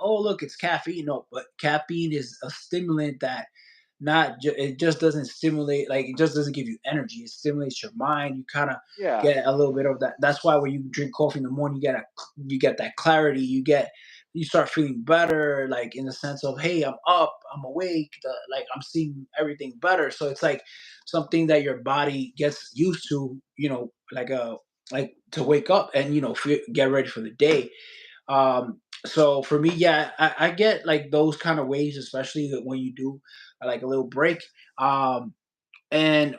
oh look, it's caffeine. No, but caffeine is a stimulant that it just doesn't stimulate, like it just doesn't give you energy. It stimulates your mind. You kind of Yeah. get a little bit of that. That's why when you drink coffee in the morning, you get that clarity. You start feeling better, like in the sense of, hey, I'm up, I'm awake, like I'm seeing everything better. So it's like something that your body gets used to, like to wake up and get ready for the day. So for me, yeah, I get like those kind of ways, especially when you do like a little break. Um, and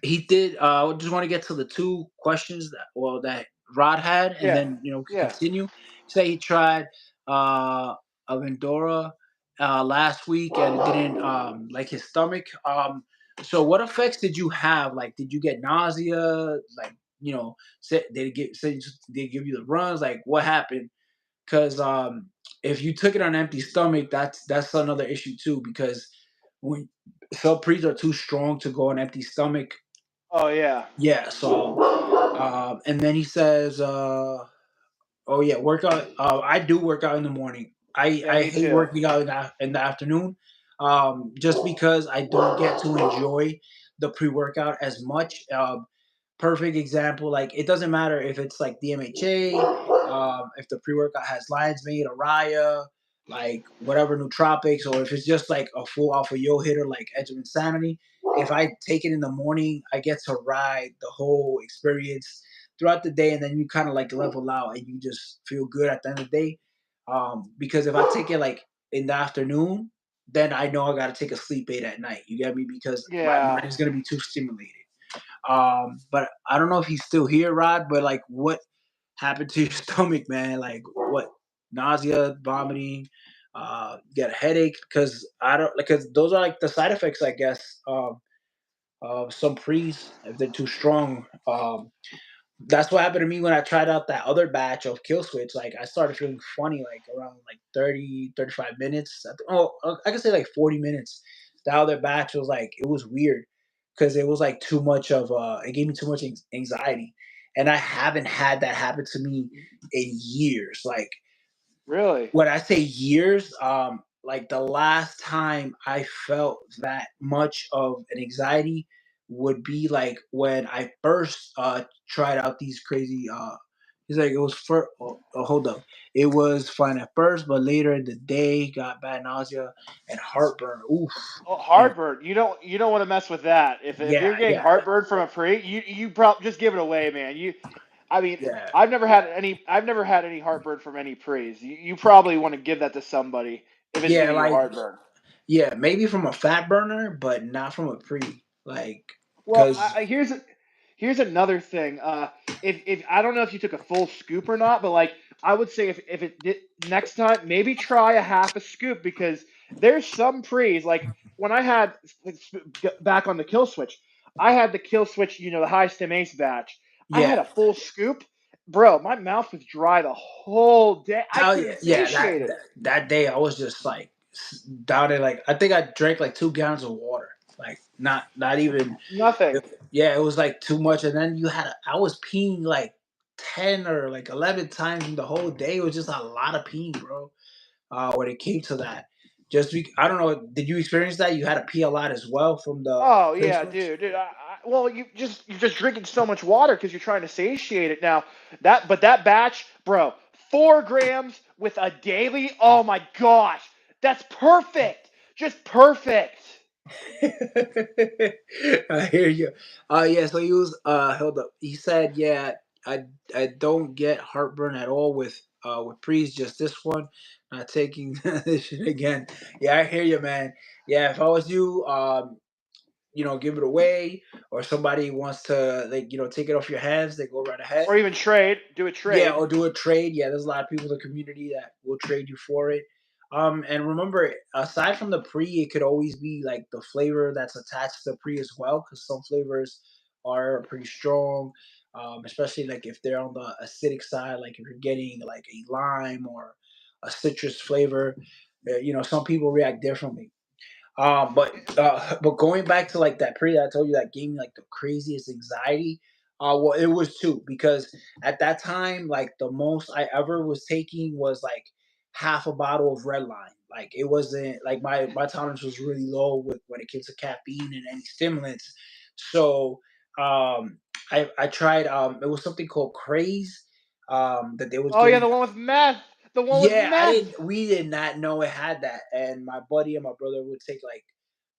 he did. I just want to get to the two questions that Rod had, and Yeah. then we can Yeah. continue. Say he tried uh, a Vendora last week, and it didn't like his stomach. So what effects did you have? Like, did you get nausea? Like, said they give you the runs? Like, what happened? Because if you took it on an empty stomach, that's another issue too. Because when some pre's are too strong to go on empty stomach. Oh, yeah. Yeah. So and then he says, "Oh yeah, workout. I do work out in the morning. Yeah, I me hate too. working out in the afternoon, just because I don't get to enjoy the pre workout as much. Perfect example. Like it doesn't matter if it's like DMHA, if the pre workout has lion's mane, Araya, like whatever nootropics, or if it's just like a full alpha yo hitter like Edge of Insanity. If I take it in the morning, I get to ride the whole experience throughout the day, and then you kind of like level out and you just feel good at the end of the day. Because if I take it like in the afternoon, then I know I got to take a sleep aid at night. You get me? Because my Yeah. mind is gonna be too stimulated. But I don't know if he's still here, Rod. But like, what happened to your stomach, man? Like, what nausea, vomiting, you get a headache? Because I don't because those are like the side effects, I guess, of some pre's if they're too strong. That's what happened to me when I tried out that other batch of Kill Switch. Like I started feeling funny like around like 30, 35 minutes. I can say like 40 minutes. The other batch was like it was weird because it was like too much of it gave me too much anxiety. And I haven't had that happen to me in years. Like Really? when I say years, like the last time I felt that much of an anxiety would be like when I first tried out these crazy. He's like it was for hold up, it was fine at first, but later in the day got bad nausea and heartburn. Oof, Oh, and heartburn. You don't want to mess with that. If yeah, you're getting yeah, heartburn from a pre, you probably just give it away, man. I mean, yeah. I've never had any heartburn from any pre's. You probably want to give that to somebody. if it's Yeah, giving you like heartburn. yeah, maybe from a fat burner, but not from a pre. Like, Well, cause here's another thing. If I don't know if you took a full scoop or not, but like I would say if it did, next time maybe try a half a scoop because there's some pre's like when I had back on the kill switch, I had the kill switch, the high stem ace batch. I yeah, had a full scoop, bro. My mouth was dry the whole day. I hell yeah, couldn't yeah. satiate it. That day I was just like down there. Like I think I drank like 2 gallons of water. Like not even. Nothing. Yeah, it was like too much. And then I was peeing like 10 or like 11 times in the whole day. It was just a lot of peeing, bro. When it came to that, I don't know. Did you experience that? You had to pee a lot as well from the Oh face yeah, wash? dude. Well, you're just drinking so much water because you're trying to satiate it. Now that batch, bro, 4 grams with a daily. Oh my gosh, that's perfect. Just perfect. I hear you. Yeah. So he was held up. He said, "Yeah, I don't get heartburn at all with pre's. Just this one. Not taking this shit again. Yeah, I hear you, man. Yeah, if I was you, give it away, or somebody wants to like take it off your hands, they go right ahead. Or even trade. Do a Yeah, trade. or do a trade. Yeah, there's a lot of people in the community that will trade you for it. And remember, aside from the pre, it could always be like the flavor that's attached to the pre as well, because some flavors are pretty strong, especially like if they're on the acidic side, like if you're getting like a lime or a citrus flavor. Some people react differently. But going back to like that pre that I told you that gave me like the craziest anxiety. Well, it was two because at that time, like the most I ever was taking was like half a bottle of red line. Like it wasn't like my tolerance was really low with when it came to caffeine and any stimulants. So I tried it was something called craze that they was Oh yeah, giving. the one with meth. The one with Yeah, meth. we did not know it had that. And my buddy and my brother would take like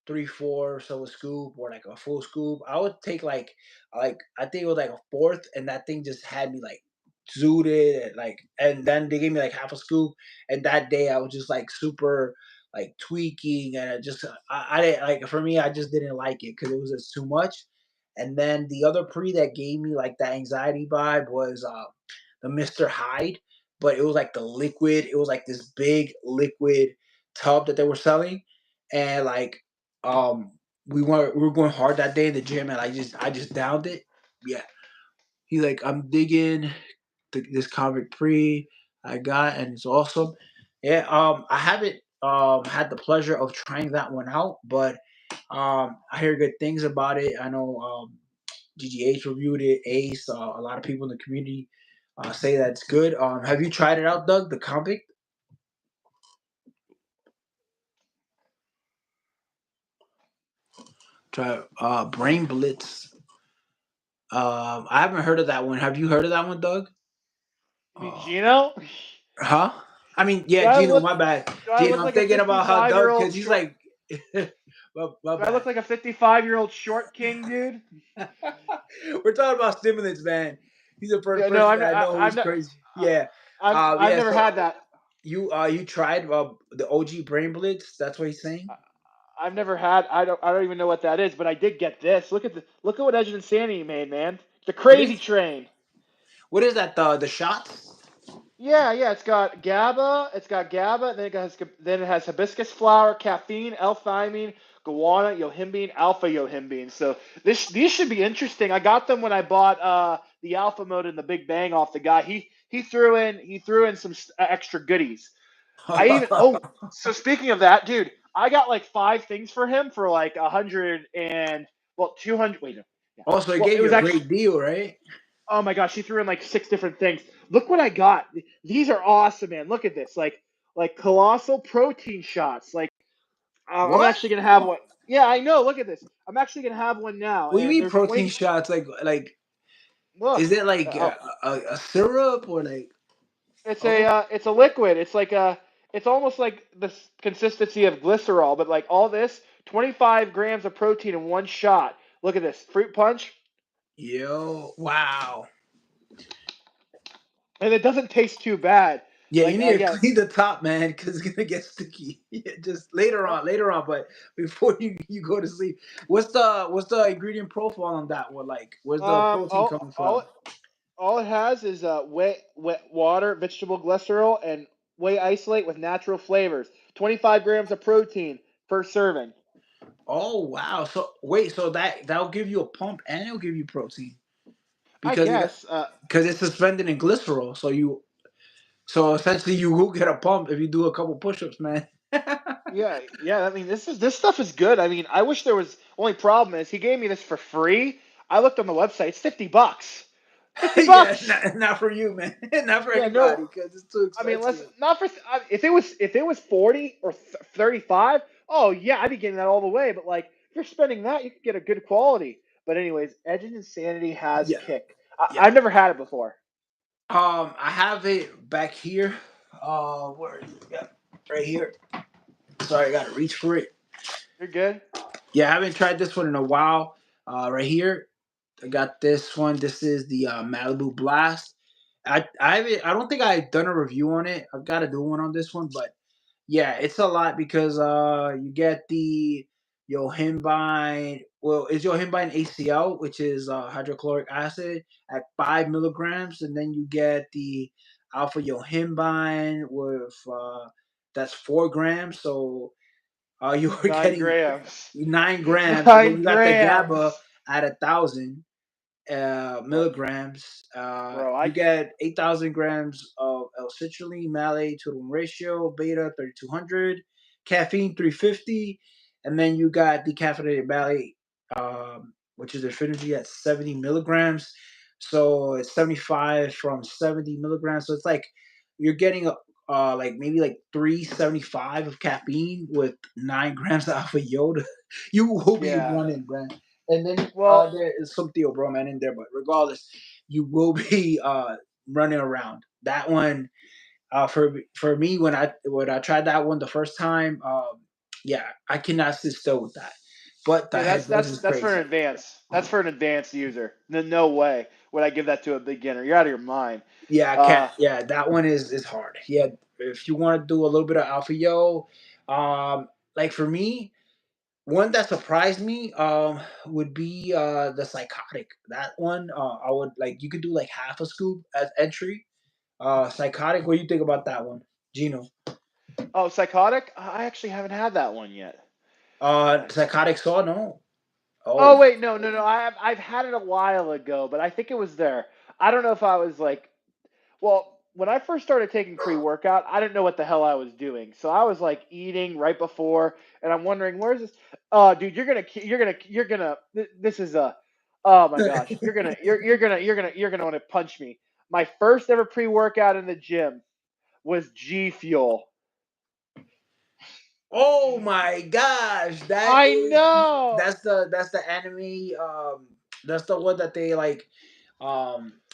3/4 of a scoop or like a full scoop. I would take like I think it was like a fourth, and that thing just had me like zooted and like, and then they gave me like half a scoop, and that day I was just like super like tweaking, and I didn't like, for me I just didn't like it because it was just too much. And then the other pre that gave me like that anxiety vibe was the Mr. Hyde, but it was like the liquid. It was like this big liquid tub that they were selling, and like um we were going hard that day in the gym, and I just downed it. Yeah, he's like, I'm digging this convict pre I got, and it's awesome. Yeah, I haven't had the pleasure of trying that one out, but I hear good things about it. I know GGH reviewed it, Ace, a lot of people in the community say that it's good. Have you tried it out, Doug? The convict? Try Brain Blitz. I haven't heard of that one. Have you heard of that one, Doug? You mean Uh, Gino? huh? I mean, Do yeah, I Gino. look My bad, do I Gino. look I'm like a thinking about how 55 year Doug, old because he's short? like, my Do I look bad. like a 55-year-old short king, dude? We're talking about stimulants, man. He's the first Yeah, no, person that I know who's crazy. Yeah, I've yeah. never So had that. you tried the OG Brain Blitz? That's what he's saying. I've never had. I don't even know what that is, but I did get this. Look at what Edge and Sanity made, man. The What Crazy is Train. what is that? The shots? Yeah, yeah. It's got GABA. It's got GABA. Then it has hibiscus flower, caffeine, L-thymine, guarana, yohimbine, alpha yohimbine. So these should be interesting. I got them when I bought the alpha mode and the Big Bang off the guy. He threw in some extra goodies. I even so speaking of that, dude, I got like 5 things for him for like 200. Wait, no, yeah. Also, it Well, gave it you was a actually. great deal, right? Oh my gosh, he threw in like 6 different things. Look what I got. These are awesome, man. Look at this, like colossal protein shots. Like I'm What? actually gonna have one. Yeah, I know. Look at this. I'm actually gonna have one now, What do you and mean there's protein 20. shots? Like Look, is it like uh, a syrup or like? Oh, it's a liquid. It's almost like the consistency of glycerol, but like all this, 25 grams of protein in one shot. Look at this fruit punch, yo, wow. and it doesn't taste too bad. Yeah, you Like, need to yeah. clean the top, man, because it's gonna get sticky. Yeah, just Oh, later on. But before you go to sleep, what's the ingredient profile on that one? Like, where's the um, protein all, coming all, from? all it has is wet water, vegetable glycerol, and whey isolate with natural flavors. 25 grams of protein per serving. Oh wow! So wait, so that'll give you a pump and it'll give you protein I because you got guess. because it's suspended in glycerol. So essentially you will get a pump if you do a couple push-ups, man. Yeah, yeah. I mean, this stuff is good. I mean, I wish there was. Only problem is he gave me this for free. I looked on the website. It's $50. 50 Yeah, bucks. not for you, man. Not for Yeah, no. anybody because it's too I mean, let's expensive. not for if it was 40 or 35. Oh yeah, I'd be getting that all the way. But like, if you're spending that, you can get a good quality. But anyways, Edge and Insanity has Yeah, kick. yeah. I've never had it before. I have it back here. Where is it? Yeah, right here. Sorry, I gotta reach for it. You're good. Yeah, I haven't tried this one in a while. Right here, I got this one. This is the Malibu Blast. I don't think I've done a review on it. I've got to do one on this one, but yeah, it's a lot because you get the yohimbine. Well, it's yohimbine HCl, which is hydrochloric acid at 5 milligrams, and then you get the alpha yohimbine with that's 4 grams. So you were Nine getting grams. 9 grams, and then Nine you got the GABA grams, at 1,000 bro. milligrams. Bro, You get 8,000 grams of L-citrulline, malate to 1 ratio, beta 3,200, caffeine 350, and then you got decaffeinated malate, which is affinity at 70 milligrams. So it's 75 from 70 milligrams. So it's like you're getting like maybe like 375 of caffeine with 9 grams of alpha yoda. You will be Yeah. running, Brand. And then Well, there is some theobromine in there, but regardless, you will be running around. That one for me when I tried that one the first time, yeah, I cannot sit still with that. But the yeah, head buzz is that's for crazy. an advanced. That's for an advanced user. No way would I give that to a beginner. You're out of your mind. Yeah, I can't. Uh, Yeah, that one is hard. Yeah, if you want to do a little bit of alpha yo, like for me, one that surprised me would be the psychotic. That one I would like you could do like half a scoop as entry. Psychotic, what do you think about that one? Gino. oh, psychotic. I actually haven't had that one yet. Psychotic saw no. Oh Oh. wait, no. I've had it a while ago, but I think it was there. I don't know if I was like, well, when I first started taking pre-workout, I didn't know what the hell I was doing. So I was like eating right before, and I'm wondering where's this? Oh, dude, you're gonna. This is a. Oh my gosh, you're gonna want to punch me. My first ever pre-workout in the gym was G Fuel. Oh my gosh, I know. that's the anime. That's the one that they like.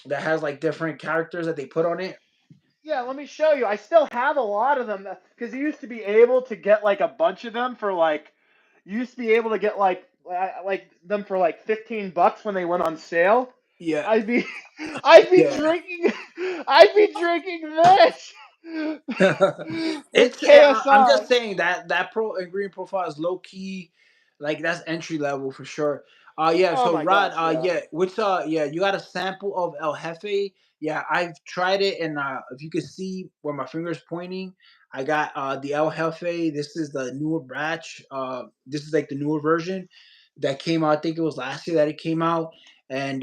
That has like different characters that they put on it. Yeah, let me show you. I still have a lot of them because you used to be able to get like a bunch of them for like you used to be able to get like them for like $15 when they went on sale. Yeah, I'd be I'd be yeah. drinking I'd be drinking this with I'm KSI. just saying that that pro ingredient profile is low key, like that's entry level for sure. Yeah. Oh So my Rod, gosh, yeah. yeah, which yeah, you got a sample of El Jefe. Yeah, I've tried it, and if you can see where my finger's pointing, I got the El Jefe. This is the newer batch. This is like the newer version that came out. I think it was last year that it came out, and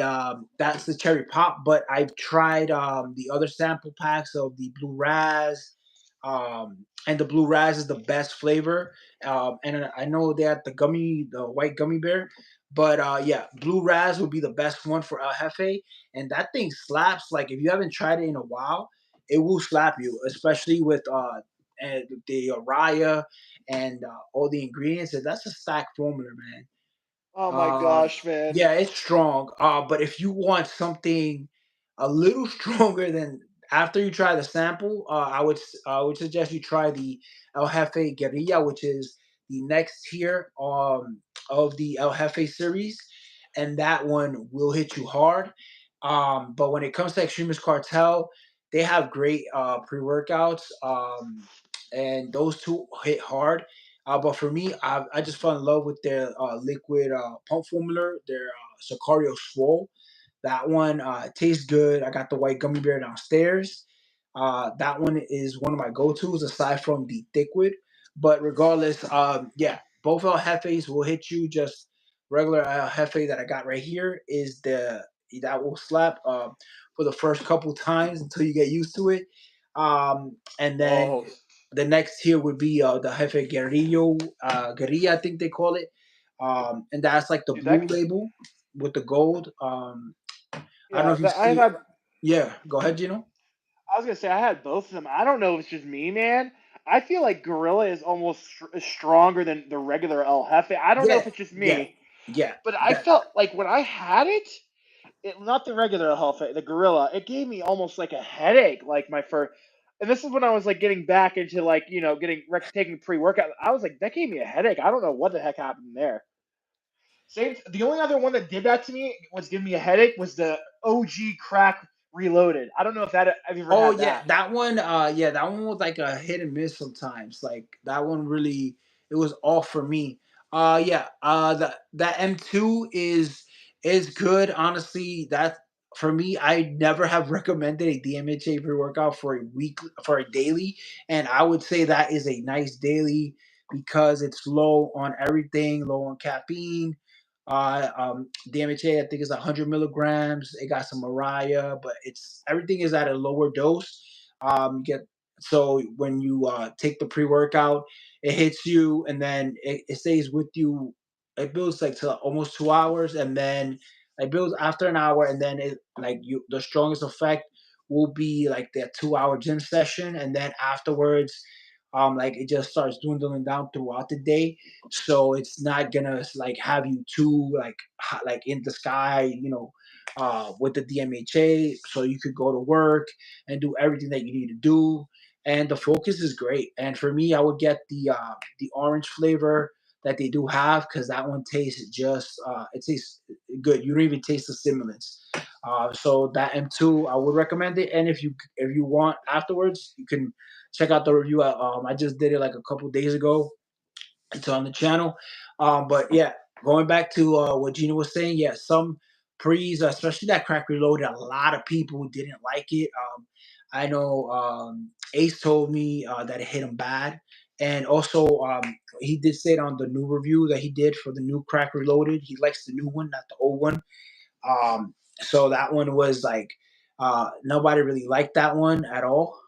that's the cherry pop. But I've tried the other sample packs of the blue raz, and the blue raz is the best flavor. And I know they had the white gummy bear, but yeah, blue raz would be the best one for El Jefe, and that thing slaps. Like if you haven't tried it in a while, it will slap you, especially with and the raya and all the ingredients. And that's a stack formula, man. Oh my Um, gosh, man. yeah, it's strong. But if you want something a little stronger than after you try the sample, I would suggest you try the El Jefe Guerrilla, which is the next tier of the El Jefe series, and that one will hit you hard. But when it comes to Extremist Cartel, They have great pre workouts, and those two hit hard. But for me, I just fell in love with their liquid pump formula, their Sicario Swole. That one tastes good. I got the white gummy bear downstairs. That one is one of my go-tos aside from the Thickwood. But regardless, yeah, both El Jefes will hit you. Just regular El Jefe that I got right here is the that will slap for the first couple times until you get used to it. And then Oh, the next tier would be the Jefe Guerrillo, Guerrilla, I think they call it. And that's like the dude, blue label with the gold. I don't know yeah, if you I've see. had. Yeah, go ahead, Gino. I was gonna say I had both of them. I don't know if it's just me, man. I feel like Gorilla is almost stronger than the regular El Jefe. I don't know Yeah, if it's just yeah, me, yeah. but I That felt like when I had it not the regular El Jefe, the Gorilla, it gave me almost like a headache. Like my first, and this is when I was like getting back into like getting taking pre workout. I was like that gave me a headache. I don't know what the heck happened there. Same. The only other one that did that to me was giving me a headache was the OG Crack Reloaded. I don't know if that have you ever Oh had yeah, that. that one. Yeah, that one was like a hit and miss sometimes. Like that one really, it was off for me. Yeah. That M2 is good. Honestly, that for me, I never have recommended a DMHA pre workout for a week for a daily, and I would say that is a nice daily because it's low on everything, low on caffeine. DMHA, I think is 100 milligrams. It got some Mariah, but it's everything is at a lower dose. Get so when you take the pre workout, it hits you, and then it stays with you. It builds like to almost 2 hours, and then it builds after an hour, and then it like you the strongest effect will be like that 2 hour gym session, and then afterwards, like it just starts dwindling down throughout the day, so it's not gonna like have you too like like in the sky, with the DMHA, so you could go to work and do everything that you need to do. And the focus is great. And for me, I would get the orange flavor that they do have because that one tastes just it tastes good. You don't even taste the stimulants. So that M2, I would recommend it. And if you want afterwards, you can check out the review. I just did it like a couple days ago. It's on the channel. But yeah, going back to what Gina was saying, yeah, some pre's, especially that crack reloaded, a lot of people didn't like it. I know Ace told me that it hit him bad. And also, he did say it on the new review that he did for the new crack reloaded. He likes the new one, not the old one. So that one was like, nobody really liked that one at all.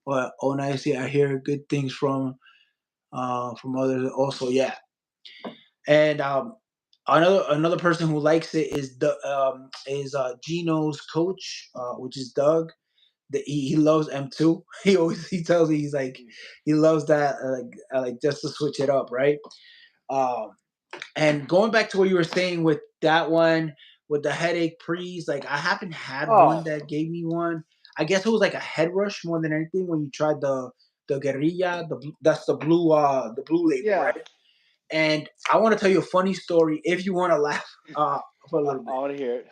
But oh, nice. Yeah, I hear good things from others also. Yeah, and another person who likes it is Gino's coach, which is Doug. He loves M2. He tells me he's like he loves that like just to switch it up, right? Um, and going back to what you were saying with that one with the headache pre's, like I haven't had one Oh, that gave me one. I guess it was like a head rush more than anything when you tried the guerrilla, that's the blue label, yeah. right? And I want to tell you a funny story if you want to laugh for a little I bit. want to hear it.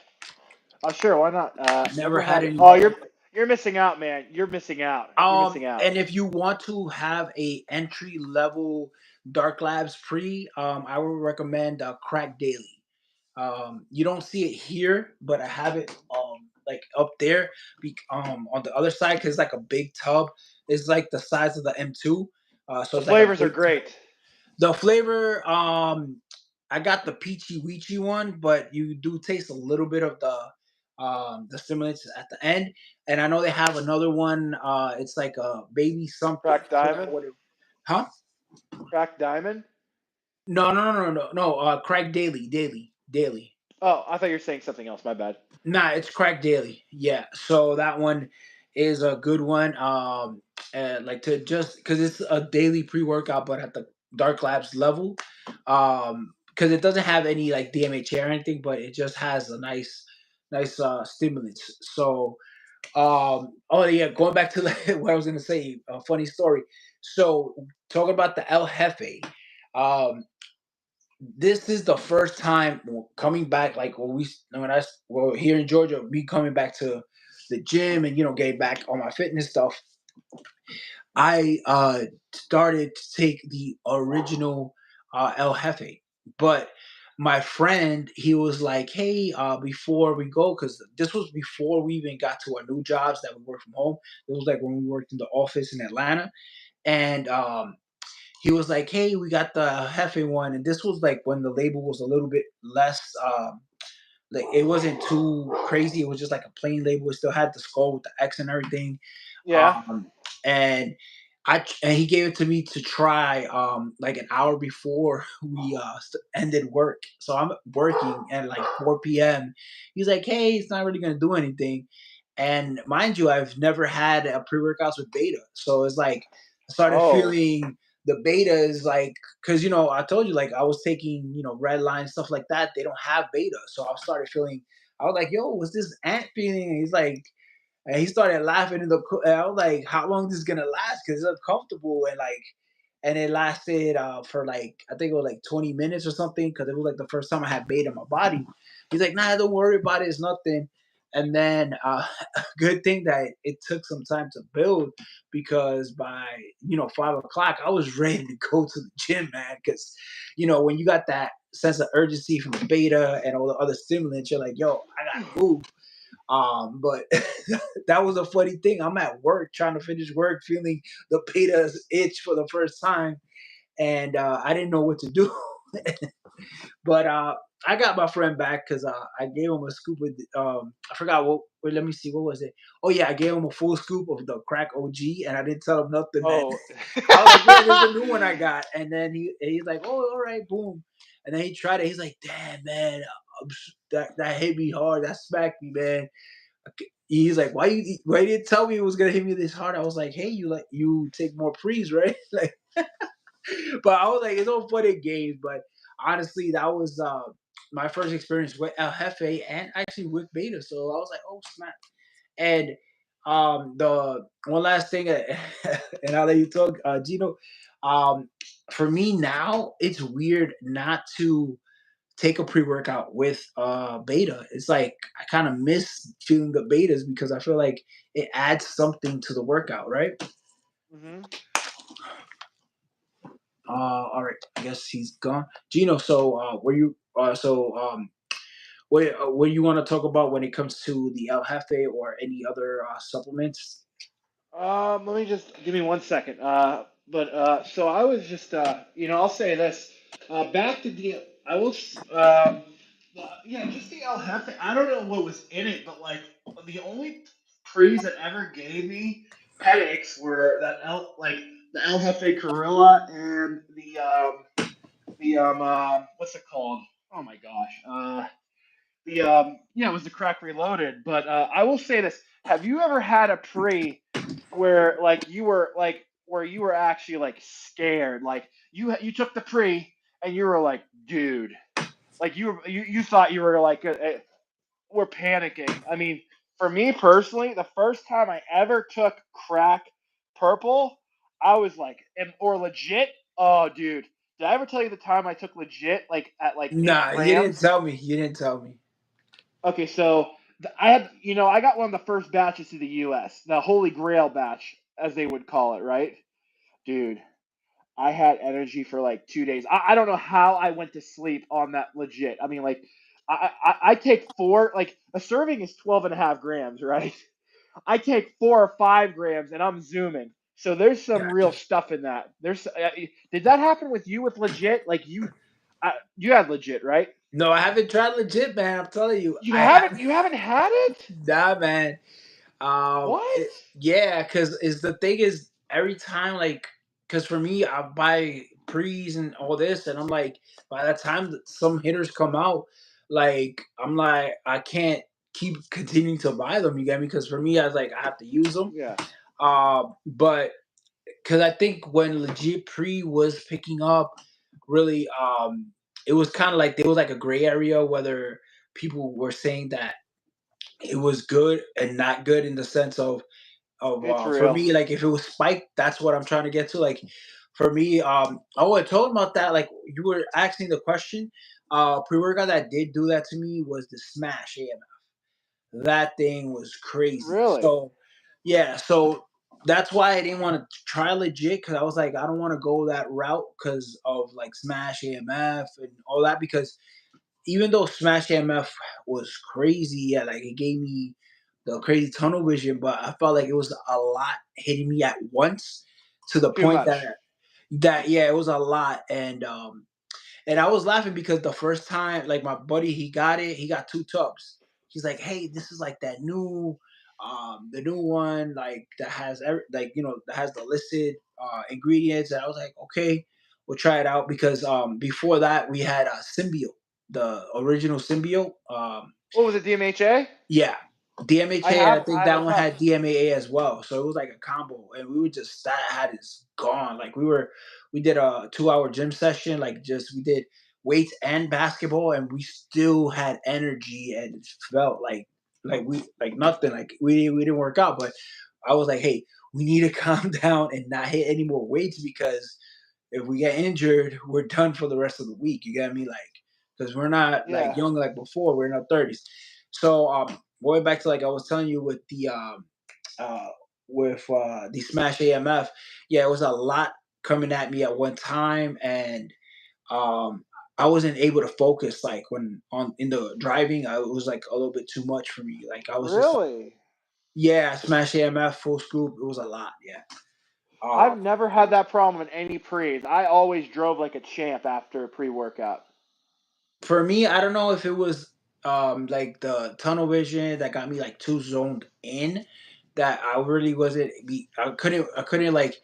Oh, sure. Why not? Never Never had had it. any. Oh, you're missing out, man. You're missing out. You're missing out. And if you want to have a entry level Dark Labs pre, I would recommend Crack Daily. You don't see it here, but I have it like up there, on the other side because it's like a big tub. It's like the size of the M2, so The it's like a flavors are big tub. great. The flavor, I got the peachy weechy one, but you do taste a little bit of the stimulants at the end. And I know they have another one. It's like a baby something. Cracked I forgot diamond. what it. Huh? Cracked diamond. No. Craig Daily, Daily. Oh, I thought you were saying something else. My bad. Nah, it's Crack Daily. Yeah. So that one is a good one. Like to just because it's a daily pre workout, but at the Dark Labs level. Because it doesn't have any like DMHA or anything, but it just has a nice stimulants. So oh yeah, going back to what I was gonna say, a funny story. So talking about the El Jefe, um, this is the first time coming back. Like when I well here in Georgia, me coming back to the gym and getting back on my fitness stuff, I started to take the original El Jefe, but my friend, he was like, "Hey, before we go, because this was before we even got to our new jobs that we work from home. It was like when we worked in the office in Atlanta, and he was like, "Hey, we got the Jefe one," and this was like when the label was a little bit less. Like it wasn't too crazy. It was just like a plain label. It still had the skull with the X and everything. Yeah. Um, and and he gave it to me to try like an hour before we ended work. So I'm working at like 4 p.m. He's like, "Hey, it's not really gonna do anything." And mind you, I've never had a pre-workouts with beta. So it's like I started Oh. feeling the beta is like, because I told you, like, I was taking red line stuff like that. They don't have beta. So I started feeling, I was like, "Yo, what's this ant feeling?" And he's like, and he started laughing and I was like, "How long this is gonna last? Because it's uncomfortable." And it lasted for like, I think it was like 20 minutes or something, because it was like the first time I had bait in my body. He's like, "Nah, don't worry about it. It's nothing." And then good thing that it took some time to build, because by 5 o'clock I was ready to go to the gym, man. Because when you got that sense of urgency from the beta and all the other stimulants, you're like, "Yo, I gotta move." But that was a funny thing. I'm at work trying to finish work, feeling the beta's itch for the first time, and I didn't know what to do. But I got my friend back because I gave him a scoop of. I forgot what. Wait, let me see. What was it? Oh yeah, I gave him a full scoop of the crack OG, and I didn't tell him nothing, man. Oh. I was like, "Yeah, this is a new one I got." And then he's like, "Oh, all right, boom." And then he tried it. He's like, "Damn, man, that hit me hard. That smacked me, man." He's like, why you didn't tell me it was gonna hit me this hard?" I was like, "Hey, you take more prees, right?" Like, but I was like, it's all fun and games. But honestly, that was my first experience with El Jefe and actually with Beta. So I was like, "Oh snap!" And the one last thing, and I'll let you talk, Gino. Um, for me now, it's weird not to take a pre-workout with beta. It's like I kind of miss feeling the betas because I feel like it adds something to the workout, right? Hmm. All right, I guess he's gone. Gino, so were you what do you want to talk about when it comes to the El Jefe or any other supplements? Let me just give me 1 second. But so I was just, I'll say this. Back to the, I will, yeah, just the El Jefe. I don't know what was in it, but like the only pre's that ever gave me headaches were like the El Jefe Gorilla and what's it called? Oh my gosh. Yeah, it was the crack reloaded. But I will say this: have you ever had a pre where like you were like where you were actually like scared, like you took the pre and you were like, dude, like you thought you were like we're panicking. I mean, for me personally, the first time I ever took crack purple, I was like, or legit. Oh, dude, did I ever tell you the time I took legit like at like eight Nah, you didn't grams? tell me. You didn't tell me. Okay, so I had, I got one of the first batches to the U.S., the Holy Grail batch, as they would call it, right? Dude, I had energy for like 2 days. I don't know how I went to sleep on that legit. I mean, like, I take four, like, a serving is 12 and a half grams, right? I take 4 or 5 grams and I'm zooming. So there's some real Gotcha. stuff in that. Did that happen with you with legit? Like, you had legit, right? No, I haven't tried legit, man. I'm telling you, You I haven't, haven't. you haven't had it? Nah, man. What? Yeah, because is the thing is every time like, because for me I buy pre's and all this, and I'm like, by the time that some hitters come out, like I'm like I can't keep continuing to buy them. You get me? Because for me, I was like I have to use them. Yeah, But because I think when legit pre was picking up, really, it was kind of like there was like a gray area whether people were saying that it was good and not good in the sense of it's for real. me, like if it was spiked, that's what I'm trying to get to. Like for me, I told him about that. Like you were asking the question, pre-workout that did do that to me was the Smash AM. that thing was crazy. Really? So yeah, so that's why I didn't want to try legit, because I was like, I don't want to go that route because of like Smash AMF and all that. Because even though Smash AMF was crazy, yeah, like it gave me the crazy tunnel vision, but I felt like it was a lot hitting me at once, to the Too point that much. yeah, it was a lot. And I was laughing because the first time, like my buddy, he got it. He got two tubs. He's like, "Hey, this is like that new, the new one, like that has like that has the listed ingredients." And I was like, "Okay, we'll try it out." Because before that we had a symbiote, the original symbiote. What was it, DMHA? Yeah, I DMHA, and I have think I have a that one cup. had DMAA as well. So it was like a combo, and we were just that had is gone. Like we did a 2 hour gym session. Like just we did weights and basketball, and we still had energy, and it felt like nothing. Like we didn't work out, but I was like, hey, we need to calm down and not hit any more weights, because if we get injured, we're done for the rest of the week. You get me? Like, because we're not like Yeah. young like before. We're in our 30s. So going back to like I was telling you with uh the Smash AMF, yeah, it was a lot coming at me at one time, and um I wasn't able to focus like when on in the driving. It was like a little bit too much for me. Like I was just like, Really? yeah, Smash AMF full scoop. It was a lot. Yeah. I've never had that problem in any pre's. I always drove like a champ after a pre-workout. For me, I don't know if it was like the tunnel vision that got me like too zoned in, that I really wasn't I couldn't like,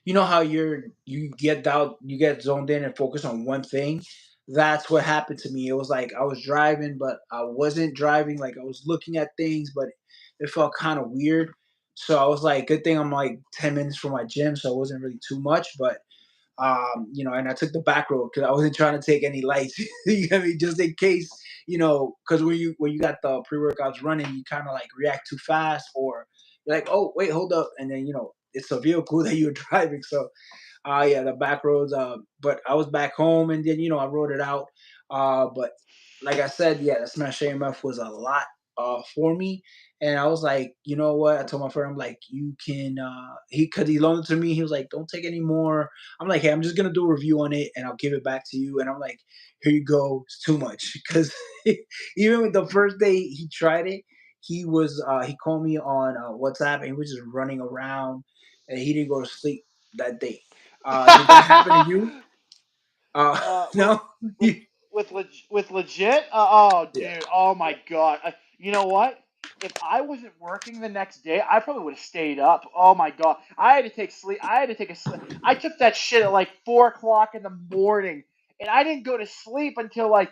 how you get out, you get zoned in and focus on one thing. That's what happened to me. It was like I was driving, but I wasn't driving. Like I was looking at things, but it felt kind of weird. So I was like, good thing I'm like 10 minutes from my gym, so it wasn't really too much. But and I took the back road because I wasn't trying to take any lights. You get me? Just in case, because when you got the pre workouts running, you kind of like react too fast, or you're like, oh wait, hold up, and then it's a vehicle that you're driving. So yeah, the back roads. But I was back home, and then I rode it out. But like I said, yeah, the Smash AMF was a lot for me, and I was like, you know what? I told my friend, I'm like, you can. Because he loaned it to me. He was like, don't take any more. I'm like, hey, I'm just gonna do a review on it, and I'll give it back to you. And I'm like, here you go. It's too much, because even with the first day he tried it, he called me on WhatsApp, and he was just running around, and he didn't go to sleep that day. Did that happen to you? With No. with with legit. Oh, Yeah. dude. Oh my god. You know what? If I wasn't working the next day, I probably would have stayed up. Oh my god. I had to take sleep. I had to take a sleep. I took that shit at like 4 o'clock in the morning, and I didn't go to sleep until like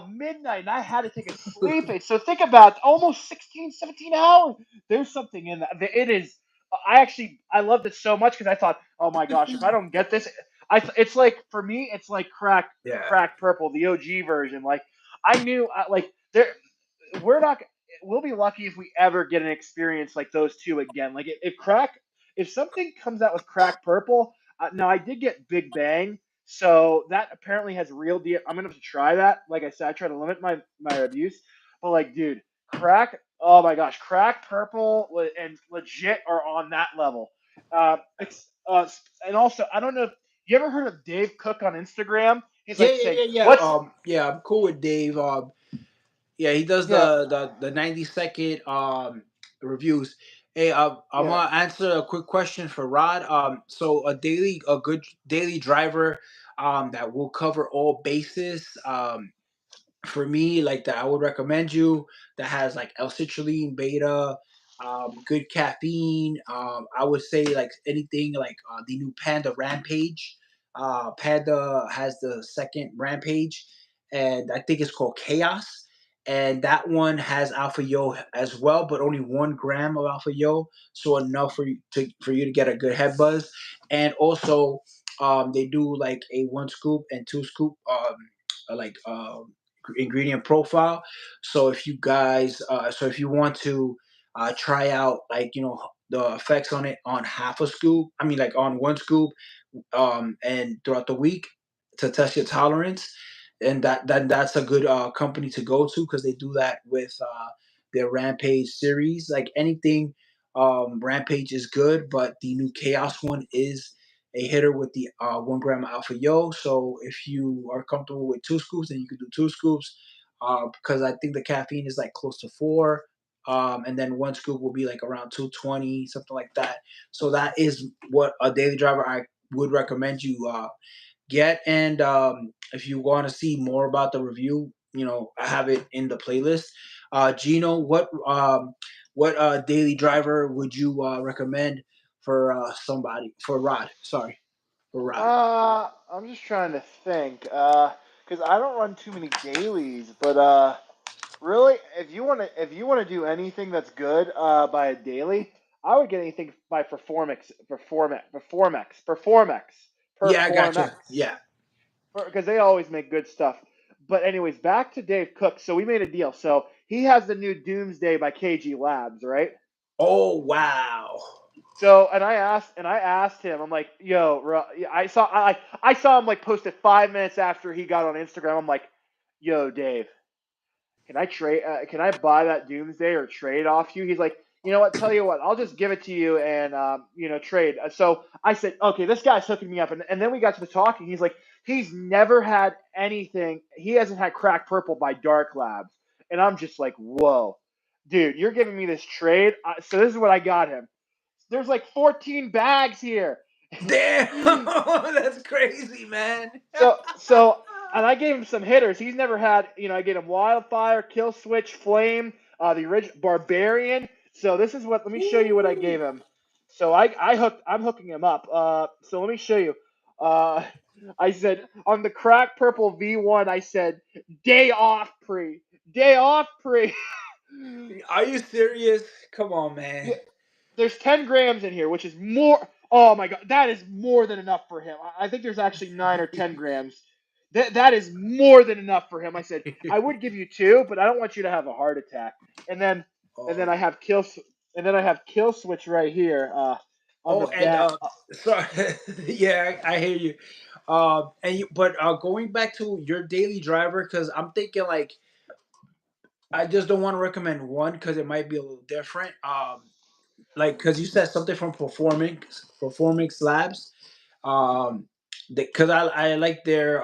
midnight, and I had to take a sleep aid. So think about it, almost 16, 17 hours. There's something in that. It is. I loved it so much because I thought, oh my gosh, if I don't get this, it's like for me, it's like Yeah. crack purple, the OG version. Like I knew, like there, we're not. We'll be lucky if we ever get an experience like those two again. Like if something comes out with crack purple. Now I did get Big Bang, so that apparently has real. I'm gonna have to try that. Like I said, I try to limit my abuse, but like, dude, crack. Oh my gosh, crack purple and legit are on that level. And also, I don't know if you ever heard of Dave Cook on Instagram. He's Yeah, like yeah, saying, yeah, yeah. "What's Yeah, I'm cool with Dave. Yeah, he does yeah, the 90-second reviews. Hey, I'm yeah." gonna answer a quick question for Rod. So a good daily driver, that will cover all bases. For me, like that, I would recommend you, that has like L-citrulline, beta, good caffeine. I would say like anything like the new Panda Rampage. Panda has the second Rampage, and I think it's called Chaos. And that one has alpha yo as well, but only 1 gram of alpha yo, so enough for you to get a good head buzz. And also, they do like a 1 scoop and 2 scoop, like ingredient profile. So if you want to try out like the effects on it on half a scoop, I mean like on 1 scoop, and throughout the week, to test your tolerance, and that's a good company to go to, because they do that with their Rampage series. Like anything, Rampage is good, but the new Chaos one is a hitter with the 1 gram alpha yo. So if you are comfortable with 2 scoops, then you can do 2 scoops. Because I think the caffeine is like close to four. And then 1 scoop will be like around 220, something like that. So that is what a daily driver I would recommend you get. And if you want to see more about the review, I have it in the playlist. Gino, what daily driver would you recommend for somebody for Rod? Sorry, for Rod. I'm just trying to think, because I don't run too many dailies, but really, if you want to do anything that's good by a daily, I would get anything by Yeah, I Performex, gotcha. Yeah. because they always make good stuff. But anyways, back to Dave Cook. So we made a deal. So he has the new Doomsday by KG Labs, right? Oh wow. So and I asked him. I'm like, yo, I saw him like post it 5 minutes after he got on Instagram. I'm like, yo, Dave, can I trade? Can I buy that Doomsday or trade off you? He's like, you know what? Tell you what, I'll just give it to you and trade. So I said, okay, this guy's hooking me up, and then we got to the talking. He's like, he's never had anything. He hasn't had Crack Purple by Dark Labs, and I'm just like, whoa, dude, you're giving me this trade. So this is what I got him. There's like 14 bags here. Damn, that's crazy, man. So, and I gave him some hitters. He's never had, I gave him Wildfire, Kill Switch, Flame, the original Barbarian. So this is what. Let me show you what I Ooh. gave him. So I'm hooking him up. So let me show you. Uh, I said on the Crack Purple V1, I said day off pre. Are you serious? Come on, man. Yeah, there's 10 grams in here, which is more. Oh my god, that is more than enough for him. I think there's actually 9 or 10 grams. That is more than enough for him. I said I would give you two, but I don't want you to have a heart attack. And then and Oh, then I have kill switch right here on the and back. sorry, yeah, I hear you. But going back to your daily driver, because I'm thinking like I just don't want to recommend one because it might be a little different. Like because you said something from Performance Labs. Um, because I like their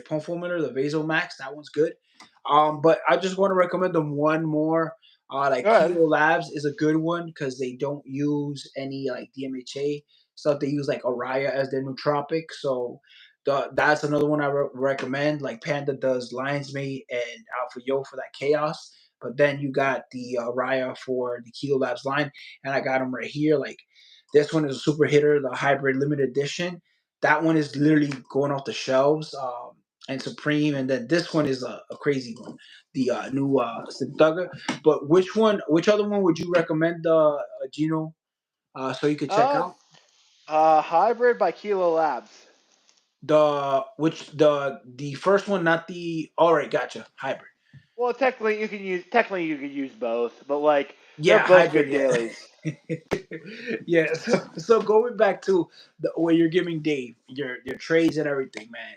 pump formula, the Vaso Max. That one's good. But I just want to recommend them one more. Like Go ahead. Kilo Labs is a good one because they don't use any like DMHA stuff. They use like Araya as their nootropic. So that's another one I recommend. Like Panda does Lion's Mate and Alpha Yo for that chaos. But then you got the Araya for the Kilo Labs line, and I got them right here. Like this one is a super hitter, the hybrid limited edition. That one is literally going off the shelves. And Supreme, and then this one is a crazy one, the new Thugger. But which other one would you recommend, Gino, so you could check Uh, out? Hybrid by Kilo Labs. The first one, not the. All right, gotcha. Hybrid. Well, technically you could use both, but like they're Yeah, both hybrid. good Yeah, dailies. yeah. So going back to where you're giving Dave your trades and everything, man.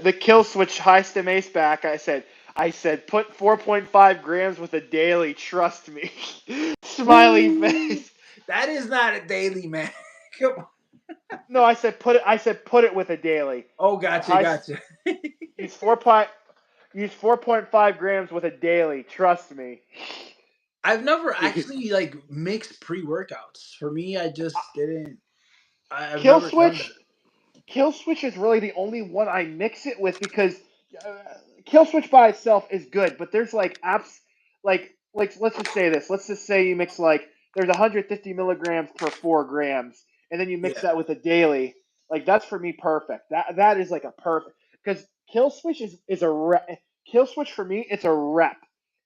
The kill switch high stem ace back. I said put 4.5 grams with a daily. Trust me. Smiley Ooh, face. that is not a daily, man. Come on. No, I said put it. I said put it with a daily. Oh, gotcha, High gotcha. use 4.5 grams with a daily. Trust me. I've never actually like mixed pre workouts. For me, I just didn't. I've Kill never done switch that. Kill Switch is really the only one I mix it with because uh, Kill Switch by itself is good, but there's like apps like let's just say this. Let's just say you mix like there's 150 milligrams per 4 grams, and then you mix Yeah, that with a daily. Like that's for me perfect. That is like a perfect because Kill Switch is a rep. Kill Switch for me it's a rep.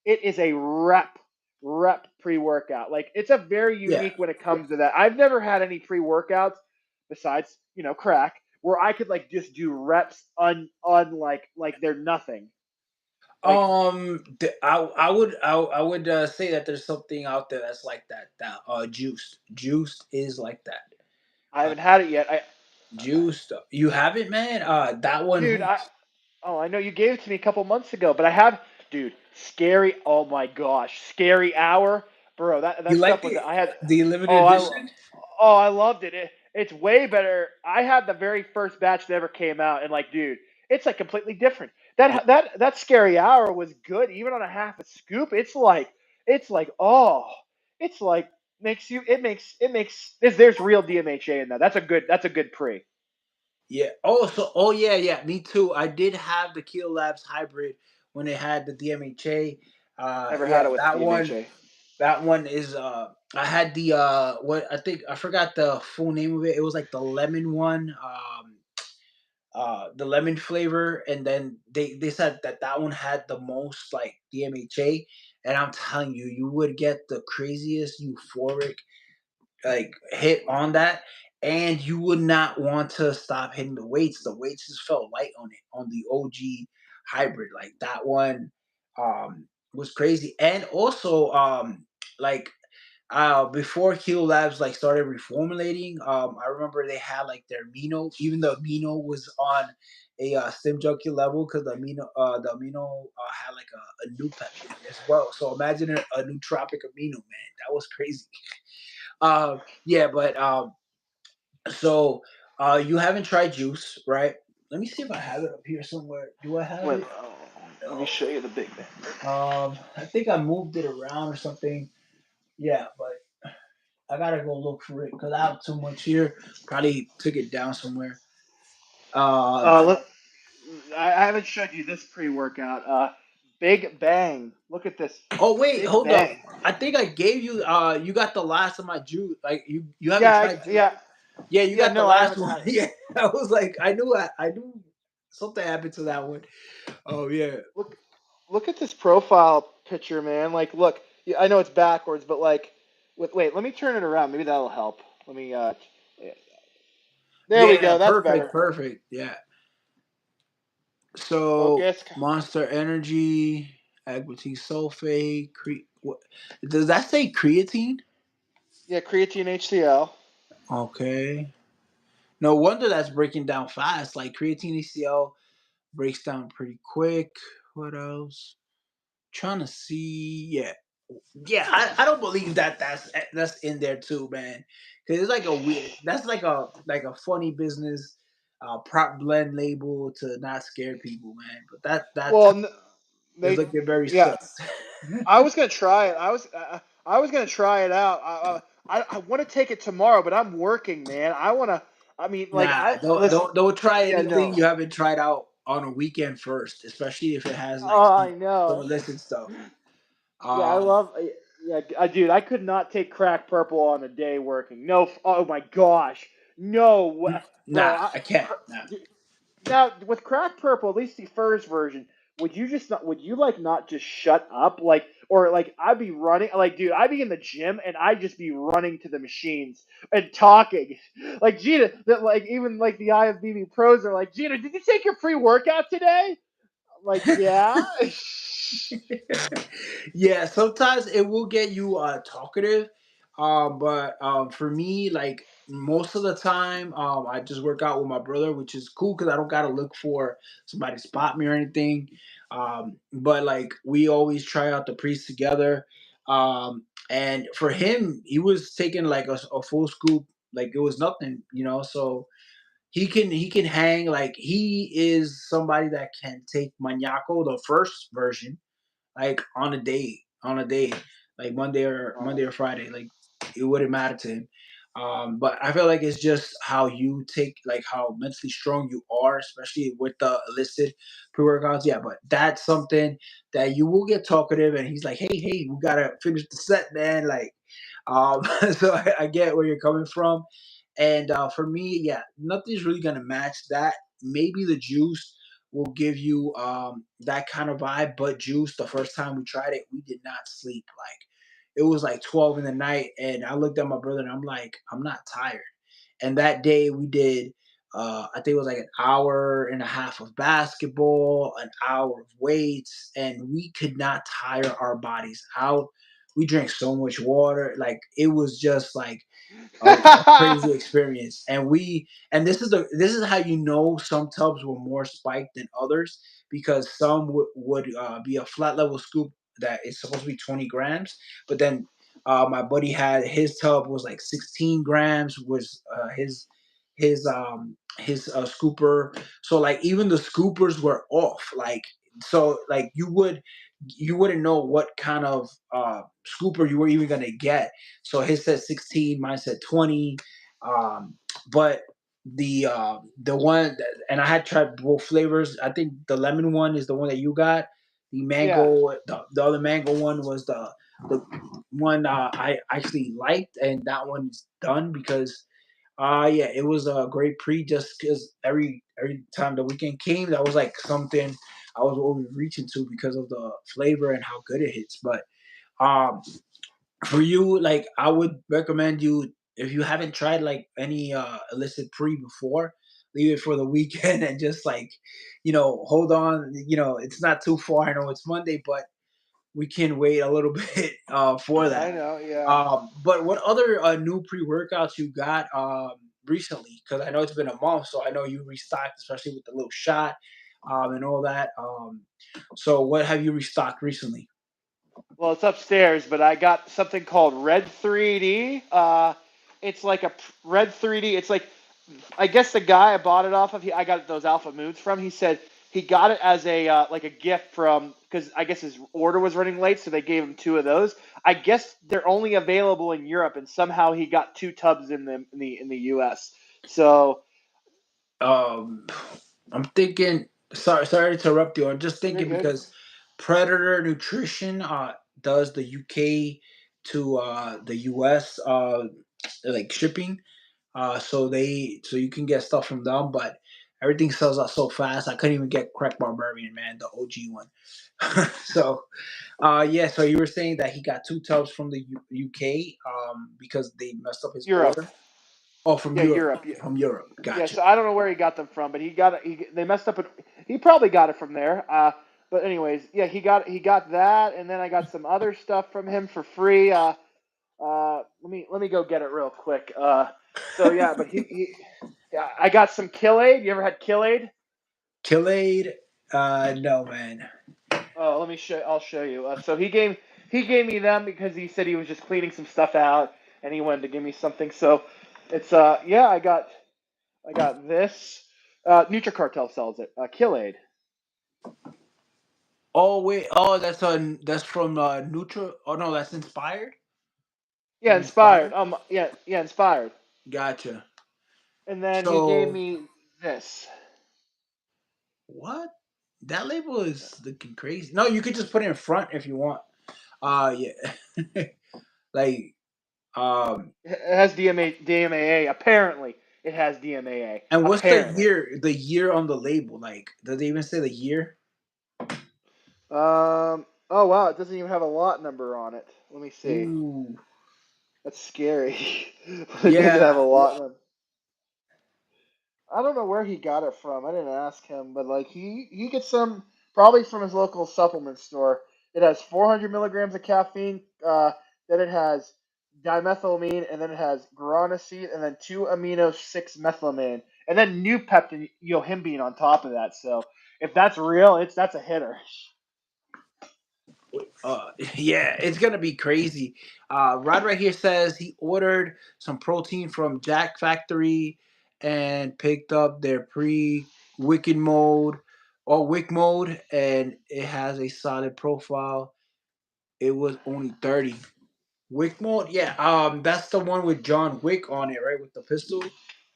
It is a rep pre workout. Like it's a very yeah. unique when it comes to that. I've never had any pre workouts besides crack where I could like just do reps like they're nothing. Like I would say that there's something out there that's like that. That juiced is like that. I Uh, haven't had it yet. juiced. You have it, man. That one. Dude, I know you gave it to me a couple months ago, but I have, dude. Scary. Oh my gosh, Scary Hour, bro. That You stuff like was. I had. the limited Oh, edition? I loved it. It's way better. I had the very first batch that ever came out, and like, dude, it's like completely different. That Scary Hour was good, even on a half a scoop. It's like it's like makes you. It makes. There's real DMHA in that. That's a good pre. Yeah. Oh, oh yeah, yeah. Me too. I did have the Kilo Labs hybrid when it had the DMHA. Never had Yeah, it with that one. DMHA. That one is. I had the what I think I forgot the full name of it. It was like the lemon one. The lemon flavor, and then they said that that one had the most like DMHA, and I'm telling you, you would get the craziest euphoric like hit on that, and you would not want to stop hitting the weights. The weights just felt light on it on the OG hybrid. Like that one was crazy. And also like before Kilo Labs like started reformulating, I remember they had like their amino, even the amino was on a stim junkie level because the amino had like a new peptide as well. So imagine a nootropic amino, man. That was crazy. Yeah, but so you haven't tried juice, right? Let me see if I have it up here somewhere. Do I have Wait, it? let me No. show you the big man. I think I moved it around or something. Yeah, but I gotta go look for it because I have too much here. Probably took it down somewhere. Um. Look, I haven't showed you this pre-workout. Big Bang. Look at this. Oh wait, Big hold up. Bang. I think I gave you. You got the last of my juice. Like you haven't Yeah, tried juice. yeah, Yeah, you yeah. got the No, I last haven't one. had it. Yeah, I was like, I knew something happened to that one. Oh yeah. Look, look at this profile picture, man. Like, look. Yeah, I know it's backwards, but like, wait. Let me turn it around. Maybe that'll help. Let me. Yeah. There we Yeah, go. That's perfect, better. perfect. Yeah. So Focus. Monster Energy, Agmatine Sulfate, what does that say creatine? Yeah, creatine HCl. Okay. No wonder that's breaking down fast. Like creatine HCl breaks down pretty quick. What else? Trying to see. Yeah. Yeah, I don't believe that that's in there too, man. Cause it's like a weird. That's like a funny business prop blend label to not scare people, man. But that Well, is they. looking very Yeah, sus. I was gonna try it. I was gonna try it out. I want to take it tomorrow, but I'm working, man. I want to. I mean, like Nah, I don't listen. don't don't try Yeah, anything no. you haven't tried out on a weekend first, especially if it has like Oh, some, I some know. illicit stuff. Yeah, I Um, love. Yeah, dude, I could not take crack purple on a day working. No. Oh my gosh. No, bro. nah, I can't. Nah, Now with crack purple, at least the first version, would you just not? Would you like not just shut up? Like, or like I'd be running. Like, dude, I'd be in the gym and I'd just be running to the machines and talking. Like Gina, that like even like the IFBB pros are like, Gina, did you take your pre workout today? I'm like, yeah. yeah, sometimes it will get you talkative. But for me, like most of the time, I just work out with my brother, which is cool because I don't gotta look for somebody to spot me or anything. But like we always try out the pre's together. And for him, he was taking like a full scoop, like it was nothing, so he can hang. Like he is somebody that can take Maniaco, the first version, like on a day, like Monday or Friday. Like it wouldn't matter to him. But I feel like it's just how you take, like how mentally strong you are, especially with the illicit pre-workouts. Yeah, but that's something that you will get talkative, and he's like, hey, we gotta finish the set, man. Like, so I get where you're coming from, and for me, yeah, nothing's really gonna match that. Maybe the juice will give you that kind of vibe. But juice, the first time we tried it, we did not sleep. Like it was like 12 in the night, and I looked at my brother and I'm like, I'm not tired. And that day we did, I think it was like an hour and a half of basketball, an hour of weights, and we could not tire our bodies out. We drank so much water. Like it was just like a crazy experience. And this is how you know some tubs were more spiked than others, because some would be a flat level scoop that is supposed to be 20 grams, but then my buddy had his tub was like 16 grams was his scooper. So like even the scoopers were off. Like so like you wouldn't know what kind of scooper you were even gonna get. So his said 16, mine said 20. Um, but the one and I had tried both flavors. I think the lemon one is the one that you got. The Yeah. mango, the other mango one was the one I actually liked, and that one's done because yeah, it was a great pre. Just because every time the weekend came, that was like something I was always reaching to because of the flavor and how good it hits. But um, for you, like I would recommend you, if you haven't tried like any illicit pre before, leave it for the weekend and just like, hold on. It's not too far. I know it's Monday, but we can wait a little bit for I that. know. Yeah. But what other new pre workouts you got recently? Because I know it's been a month, so I know you restocked, especially with the little shot and all that. So what have you restocked recently? Well, it's upstairs, but I got something called Red 3D. It's like Red 3D. It's like, I guess the guy I bought it off of, I got those Alpha Moods from. He said he got it as a like a gift from, because I guess his order was running late, so they gave him two of those. I guess they're only available in Europe, and somehow he got two tubs in the U.S. So Um, I'm thinking. Sorry to interrupt you. I'm just you're thinking good. because Predator Nutrition does the UK to the US like shipping. So you can get stuff from them, but everything sells out so fast. I couldn't even get Crack Barbarian, man, the OG one. So yeah. So you were saying that he got two tubs from the UK because they messed up his Europe. order. Oh, from Yeah, Europe. Europe. Yeah. From Europe. Yeah, Gotcha. so I don't know where he got them from, but he got it. They messed up. He probably got it from there. But anyways, yeah, he got that, and then I got some other stuff from him for free. Let me go get it real quick. So yeah, but yeah, I got some Kill-Aid. You ever had Kill-Aid? Killade, no man. Oh, let me show. I'll show you. So he gave me them because he said he was just cleaning some stuff out, and he wanted to give me something. So it's yeah, I got this. NutriCartel sells it. Kill-Aid. Oh wait, oh that's from Nutra. Oh no, that's inspired Yeah, from inspired. Inspired. Yeah, inspired. Gotcha. And then he gave So me this. what? That label is looking crazy. No, you could just put it in front if you want. Yeah, like It has DMAA. Apparently, it has DMAA. and what's the Apparently. year? The year on the label? Like, does it even say the year? Oh wow, it doesn't even have a lot number on it. Let me see. Ooh, That's scary. It doesn't have a yeah. lot number. I don't know where he got it from. I didn't ask him, but like he gets some probably from his local supplement store. It has 400 milligrams of caffeine. Then it has dimethylamine, and then it has guanosine, and then 2-amino-6-methylamine, and then new peptide yohimbine on top of that. So if that's real, that's a hitter. Yeah, it's gonna be crazy. Rod right here says he ordered some protein from Jack Factory and picked up their pre Wicked mode or Wick mode, and it has a solid profile. It was only 30. Wick mode, yeah. That's the one with John Wick on it, right, with the pistol.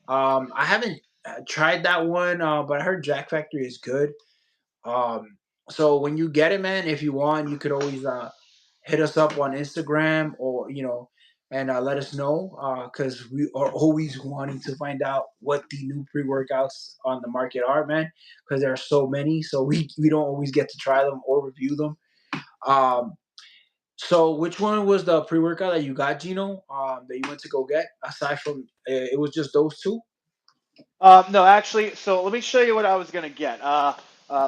I haven't tried that one, but I heard Jack Factory is good. Um, so when you get it, man, if you want, you could always hit us up on Instagram or and let us know because we are always wanting to find out what the new pre workouts on the market are, man. Because there are so many, so we don't always get to try them or review them. Um, so which one was the pre workout that you got, Gino? That you went to go get aside from it was just those two. No, actually, so let me show you what I was gonna get.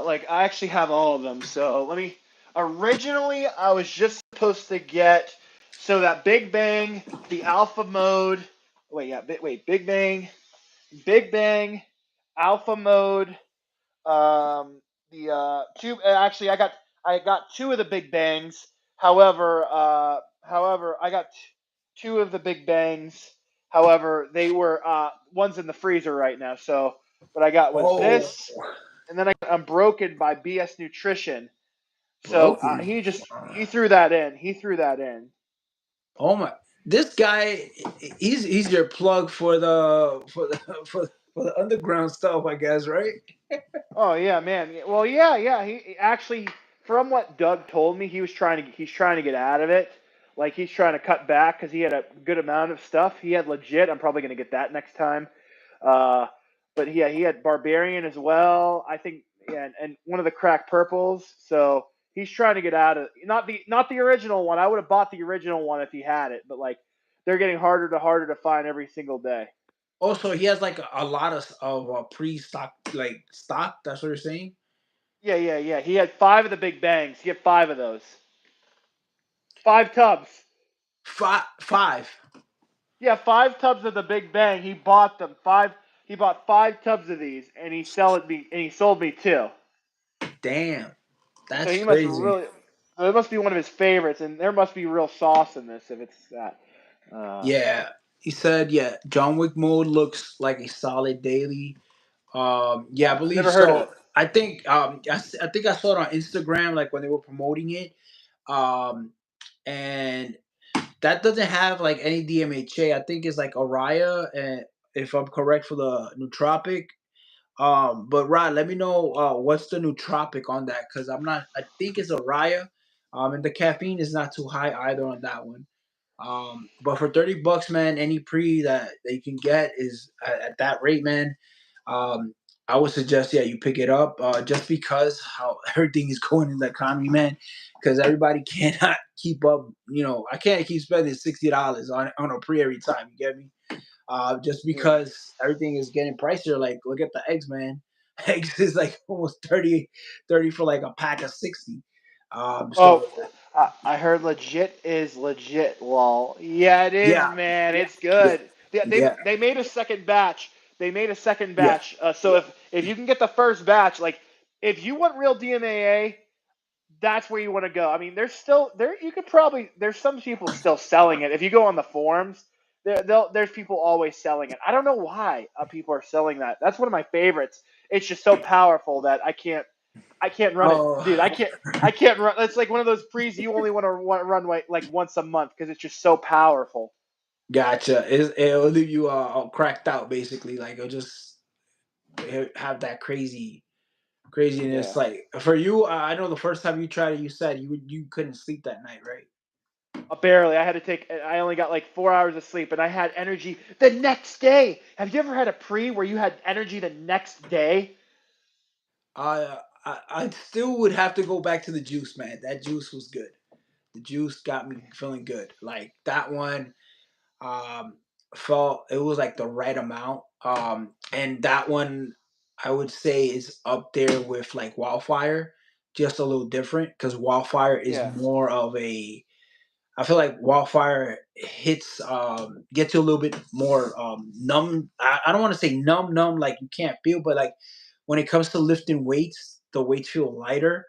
Like I actually have all of them. So let me. Originally, I was just supposed to get. So that Big Bang, the Alpha Mode. Wait, yeah, wait, Big Bang, Alpha Mode. The two. Actually, I got two of the Big Bangs. However, I got two of the Big Bangs. However, they were one's in the freezer right now. So what I got was Oh, this, and then I'm broken by BS Nutrition. So broken. he threw that in. He threw that in. Oh my! This guy, he's your plug for the underground stuff, I guess, right? Oh yeah, man. Well, yeah, yeah. He actually, from what Doug told me, he's trying to get out of it. Like he's trying to cut back because he had a good amount of stuff. He had legit. I'm probably gonna get that next time. Uh, but yeah, he had Barbarian as well. I think, yeah, and one of the crack purples. So he's trying to get out of not the original one. I would have bought the original one if he had it, but like they're getting harder to find every single day. Also, he has like a lot of pre-stock like stock. That's what you're saying. Yeah, yeah, yeah. He had five of the Big Bangs. He had five of those. Five tubs. Five. Yeah, five tubs of the Big Bang. He bought them. Five. He bought five tubs of these, and he sold me two. Damn, So that's he must crazy. really. So it must be one of his favorites, and there must be real sauce in this if it's that. Yeah, he said, yeah, John Wick mode looks like a solid daily. Yeah, I believe Never heard of so. it. I think I think I saw it on Instagram, like when they were promoting it. Um, and that doesn't have like any DMHA. I think it's like Araya, and if I'm correct for the nootropic. But Rod, let me know what's the nootropic on that because I'm not. I think it's Araya. And the caffeine is not too high either on that one. But for $30, man, any pre that you can get is at that rate, man. Um, I would suggest, yeah, you pick it up just because how everything is going in the economy, man. Because everybody cannot keep up. You know, I can't keep spending $60 on a pre every time. You get me? Just Yeah. because everything is getting pricier. Like, look at the eggs, man. Eggs is like almost 30 for like a pack of 60. Oh, So I heard legit is legit. Lol. Yeah, it is, yeah, man. It's yeah, good. yeah, They made a second batch. They made a second yeah. batch. So if you can get the first batch, like if you want real DMAA, that's where you want to go. I mean, there's still there. You could probably there's some people still selling it. If you go on the forums, there's people always selling it. I don't know why people are selling that. That's one of my favorites. It's just so powerful that I can't run it, Oh, dude. I can't run. It's like one of those pre's you only want to run like once a month because it's just so powerful. gotcha. It'll leave you all cracked out, basically. Like it'll just have that craziness. Yeah. Like for you, I know the first time you tried it, you said you couldn't sleep that night, right? Barely. I had to take. I only got like 4 hours of sleep, and I had energy the next day. Have you ever had a pre where you had energy the next day? I still would have to go back to the juice, man. That juice was good. The juice got me feeling good. Like that one, um, felt it was like the right amount. And that one I would say is up there with like Wildfire, just a little different because Wildfire is Yeah. more of a. I feel like Wildfire hits gets you a little bit more numb. I don't want to say numb like you can't feel, but like when it comes to lifting weights, the weights feel lighter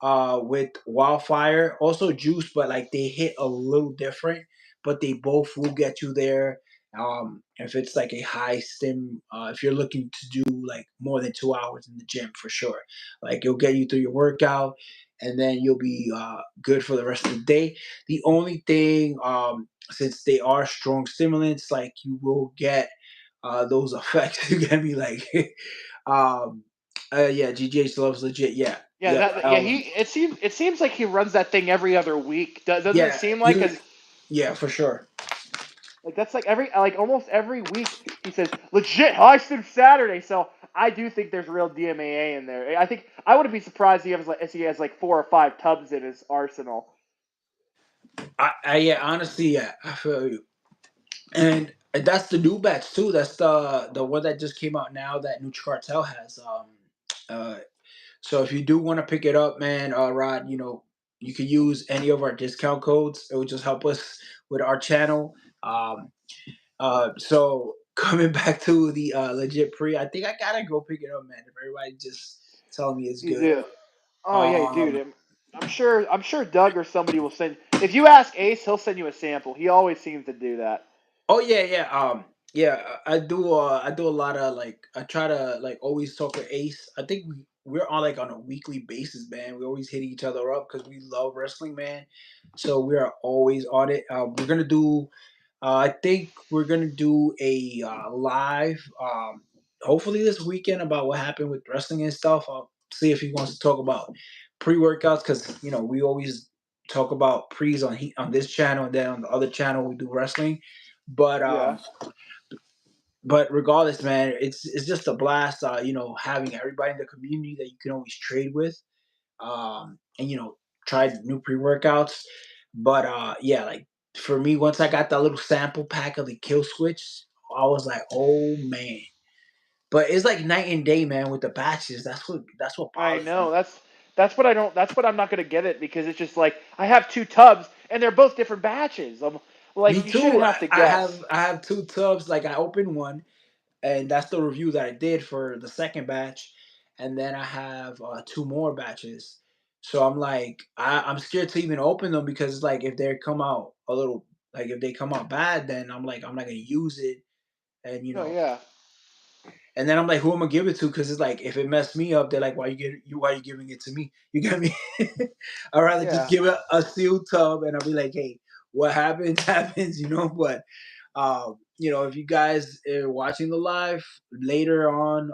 with Wildfire, also Juice, but like they hit a little different, but they both will get you there. If it's like a high stim, if you're looking to do like more than 2 hours in the gym for sure, like it'll get you through your workout, and then you'll be good for the rest of the day. The only thing, since they are strong stimulants, like you will get those effects. You get me, like, um, yeah, GGH loves legit. Yeah, Yeah. yeah. Yeah. It seems like he runs that thing every other week. Doesn't it Yeah, seem like? he, Because yeah, for sure. like that's like almost every week he says legit high stim Saturday. So I do think there's real DMAA in there. I think I wouldn't be surprised if he has like 4 or 5 tubs in his arsenal. Yeah, honestly, yeah, I feel you. And that's the new batch too. That's the one that just came out now that New Cartel has. Uh, so if you do want to pick it up, man, Rod, you know, you can use any of our discount codes. It would just help us with our channel. Um, so coming back to the legit pre, I think I gotta go pick it up, man. If everybody just telling me it's You good. do. Oh yeah, dude. Um, I'm sure. I'm sure Doug or somebody will send. If you ask Ace, he'll send you a sample. He always seems to do that. oh yeah, yeah. Yeah, I do. I do a lot of like. I try to like always talk with Ace. I think we're on like on a weekly basis, man. We always hit each other up because we love wrestling, man. So we are always on it. We're gonna do. I think we're gonna do a live. Hopefully this weekend about what happened with wrestling and stuff. I'll see if he wants to talk about pre workouts because we always talk about pre's on this channel and then on the other channel we do wrestling. But Yeah. regardless, man, it's just a blast. Having everybody in the community that you can always trade with, and try new pre workouts. But yeah, like for me, once I got that little sample pack of the Kill Switch, I was like, oh man. But it's like night and day, man, with the batches. That's what I bothers me. know. That's what I don't. That's what I'm not gonna get it because it's just like I have two tubs and they're both different batches. I'm Me like you shouldn't too. have to I guess. have I have two tubs. Like I opened one, and that's the review that I did for the second batch, and then I have two more batches. So I'm like, I'm scared to even open them because like if they come out a little, like if they come out bad, then I'm like I'm not gonna use it, and Oh yeah, and then I'm like, who am I gonna give it to? Because it's like if it messed me up, they're like, why you giving it to me? You get me? I'd rather just yeah. give it a sealed tub, and I'll be like, hey, what happens happens. But if you guys are watching the live later on,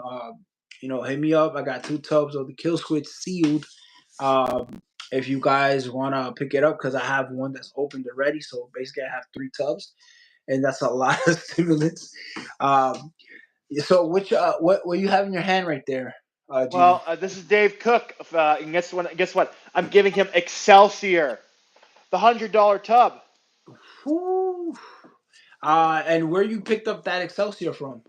hit me up. I got two tubs of the Kill Switch sealed. If you guys want to pick it up, because I have one that's opened already. So basically, I have three tubs, and that's a lot of stimulants. Um, so, what you have in your hand right there, Gino? Well, this is Dave Cook. And guess what? Guess what? I'm giving him Excelsior, the $100 tub. Whew. And where you picked up that Excelsior from?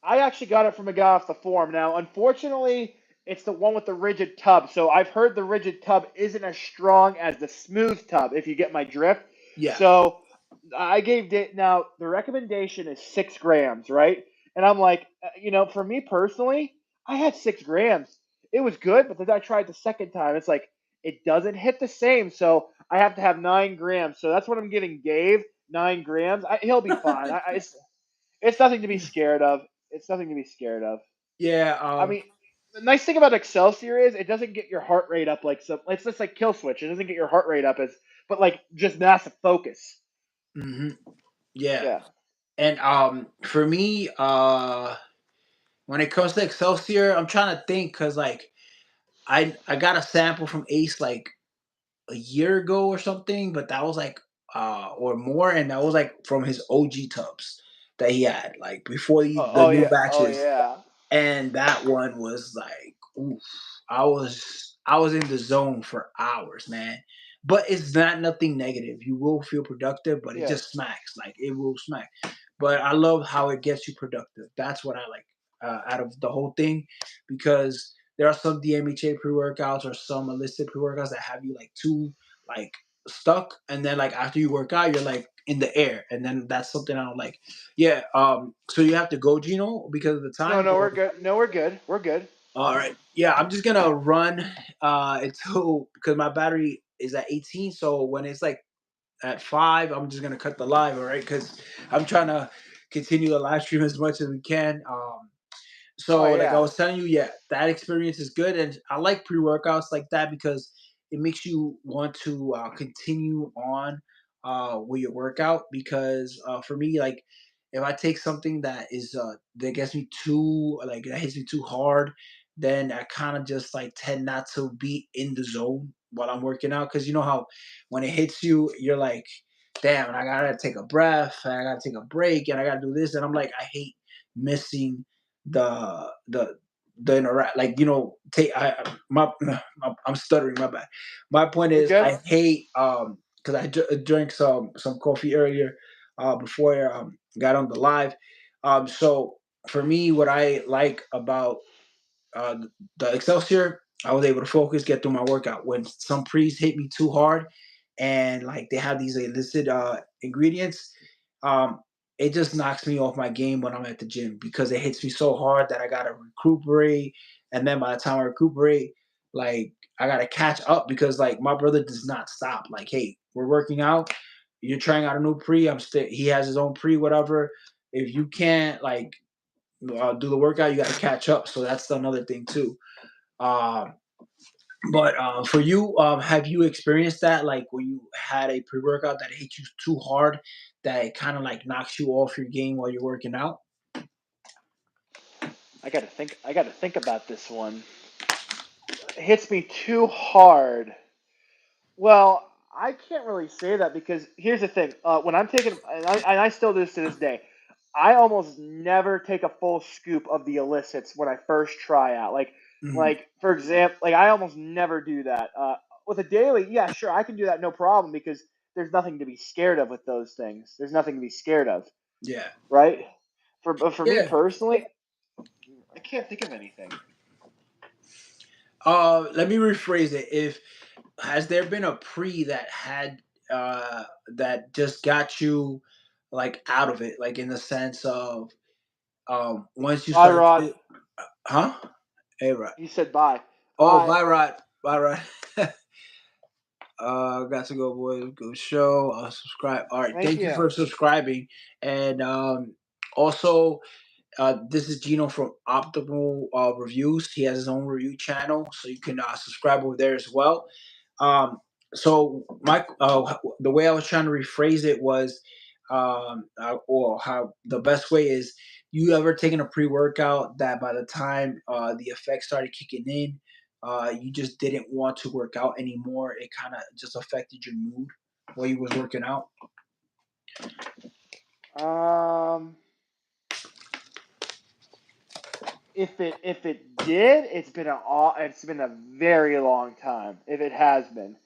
I actually got it from a guy off the forum. Now, unfortunately, it's the one with the rigid tub. So I've heard the rigid tub isn't as strong as the smooth tub, if you get my drift. Yeah. So I gave it. Now, the recommendation is 6 grams, right? And I'm like, for me personally, I had 6 grams. It was good, but then I tried the second time. It's like, it doesn't hit the same. So I have to have 9 grams. So that's what I'm giving Dave, 9 grams. He'll be fine. It's nothing to be scared of. It's nothing to be scared of. Yeah. I mean, the nice thing about Excelsior is it doesn't get your heart rate up like some. It's just like Kill Switch. It doesn't get your heart rate up as, but like just massive focus. hmm Yeah. Yeah. And for me, when it comes to Excelsior, I'm trying to think because like I got a sample from Ace like a year ago or something, but that was like or more, and that was like from his OG tubs that he had like before the Oh new yeah. Oh batches. yeah. And that one was like, oof, I was in the zone for hours, man. But it's not nothing negative. You will feel productive, but it Yeah. just smacks. Like it will smack. But I love how it gets you productive. That's what I like out of the whole thing, because there are some DMHA pre workouts or some illicit pre workouts that have you like too like stuck, and then like after you work out, you're like in the air, and then that's something I don't like. Yeah. So you have to go, Gino, because of the No, time. no, we're Or good. No, we're good. We're good. all right. Yeah, I'm just gonna run until because my battery is at 18. So when it's like at 5, I'm just gonna cut the live. All right, because I'm trying to continue the live stream as much as we can. Oh So, like I yeah. was telling you, yeah, that experience is good, and I like pre workouts like that because it makes you want to continue on with your workout. Because for me, like if I take something that gets me too like that hits me too hard, then I kind of just like tend not to be in the zone while I'm working out. Because you know how when it hits you, you're like, damn, I gotta take a breath, I gotta take a break, and I gotta do this, and I'm like, I hate missing the interact like take I'm stuttering, my bad. My point You're is good. I hate because drank some coffee earlier before I got on the live. So for me, what I like about uh the Excelsior, I was able to focus, get through my workout. When some pre's hit me too hard, and like they have these illicit ingredients, um, it just knocks me off my game when I'm at the gym because it hits me so hard that I gotta recuperate, and then by the time I recuperate, like I gotta catch up because like my brother does not stop. Like, hey, we're working out. You're trying out a new pre. I'm still. He has his own pre, whatever. If you can't like do the workout, you got to catch up. So that's another thing too. Um, but for you, have you experienced that? Like when you had a pre workout that hit you too hard, that it kind of like knocks you off your game while you're working out? I got to think. I got to think about this one. It hits me too hard. Well, I can't really say that because here's the thing. When I'm taking, and I still do this to this day, I almost never take a full scoop of the illicits when I first try out. Hmm. For example, like I almost never do that. With a daily, yeah, sure, I can do that, no problem, because there's nothing to be scared of with those things. There's nothing to be scared of, Yeah. right? For me Yeah. personally, I can't think of anything. Let me rephrase it. If has there been a pre that had uh that just got you like out of it, like in the sense of once you Bye, start Rod. to, huh? Hey, right. You said bye. Oh, Bye. bye, Rod. Bye, Rod. Got to go, boys. Go show. Subscribe. All right. Thank Thank you you. for subscribing. And also, this is Gino from Optimal Reviews. He has his own review channel, so you can subscribe over there as well. Um, so, Mike, the way I was trying to rephrase it was, or how the best way is, you ever taken a pre-workout that by the time the effects started kicking in, you just didn't want to work out anymore. It kind of just affected your mood while you was working out. Um, if it did, it's been a very long time. If it has been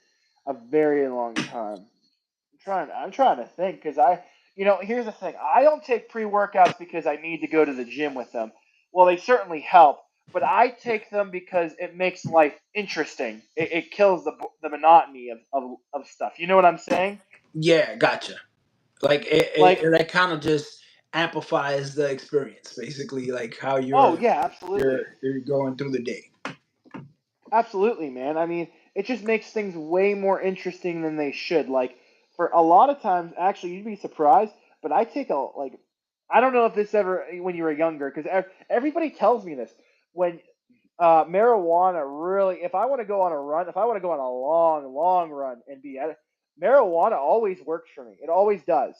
a very long time. I'm trying to think because here's the thing. I don't take pre-workouts because I need to go to the gym with them. Well, they certainly help, but I take them because it makes life interesting. It kills the monotony of stuff. You know what I'm saying? Yeah, gotcha. Like Like, that kind of just amplifies the experience, basically, like how oh yeah, absolutely. you're going through the day. Absolutely, man. I mean, it just makes things way more interesting than they should. Like, for a lot of times, actually, you'd be surprised, but I don't know if this ever, when you were younger, because everybody tells me this. When marijuana really, if I want to go on a run, if I want to go on a long, long run and be at it, marijuana always works for me. It always does.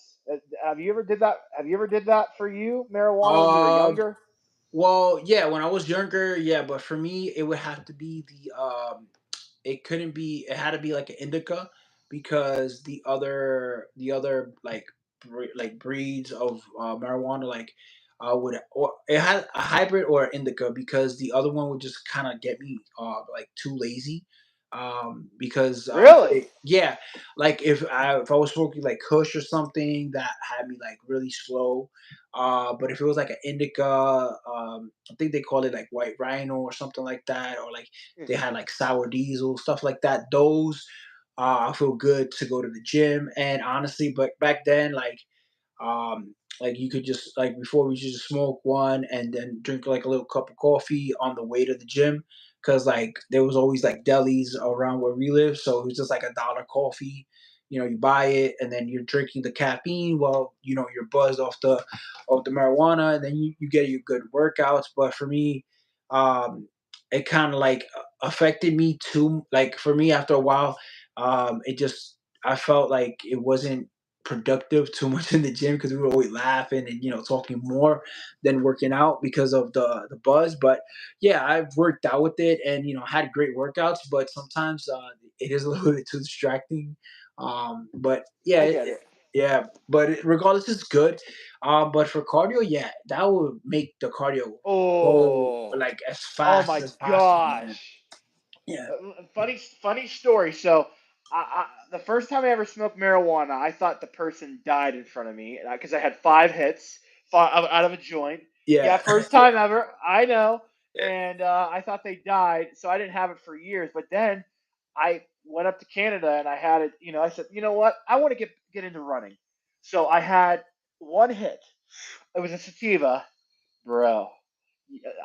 Have you ever did that? Have you ever did that for you, marijuana, when you were Um, younger? well, yeah, when I was younger, yeah, but for me, it would have to be it couldn't be, it had to be like an indica because the other like like breeds of marijuana like would, or it had a hybrid or an indica because the other one would just kind of get me like too lazy because Really? yeah, like if I was smoking like kush or something that had me like really slow, but if it was like an indica, I think they call it like white rhino or something like that, or like they Hmm. had like sour diesel, stuff like that. Those I feel good to go to the gym. And honestly, but back then, like you could just like before we just smoke one and then drink like a little cup of coffee on the way to the gym because like there was always like delis around where we live, so it was just like $1 coffee. You buy it and then you're drinking the caffeine while you're buzzed off the marijuana, and then you get your good workouts. But for me, um, it kind of like affected me too. Like for me, after a while, it just I felt like it wasn't productive too much in the gym because we were always laughing and talking more than working out because of the buzz. But yeah, I've worked out with it and had great workouts, but sometimes it is a little bit too distracting. But yeah, I get it. yeah, but regardless, it's good. But for cardio, yeah, that would make the cardio go Oh, like as oh fast my as possible, man. gosh. Yeah, Funny story. So, the first time I ever smoked marijuana, I thought the person died in front of me because I had 5 hits out of a joint. Yeah, yeah, first time ever. I know. and I thought they died, so I didn't have it for years. But then I went up to Canada and I had it. I said, you know what? I want to get into running. So I had one hit. It was a sativa, bro.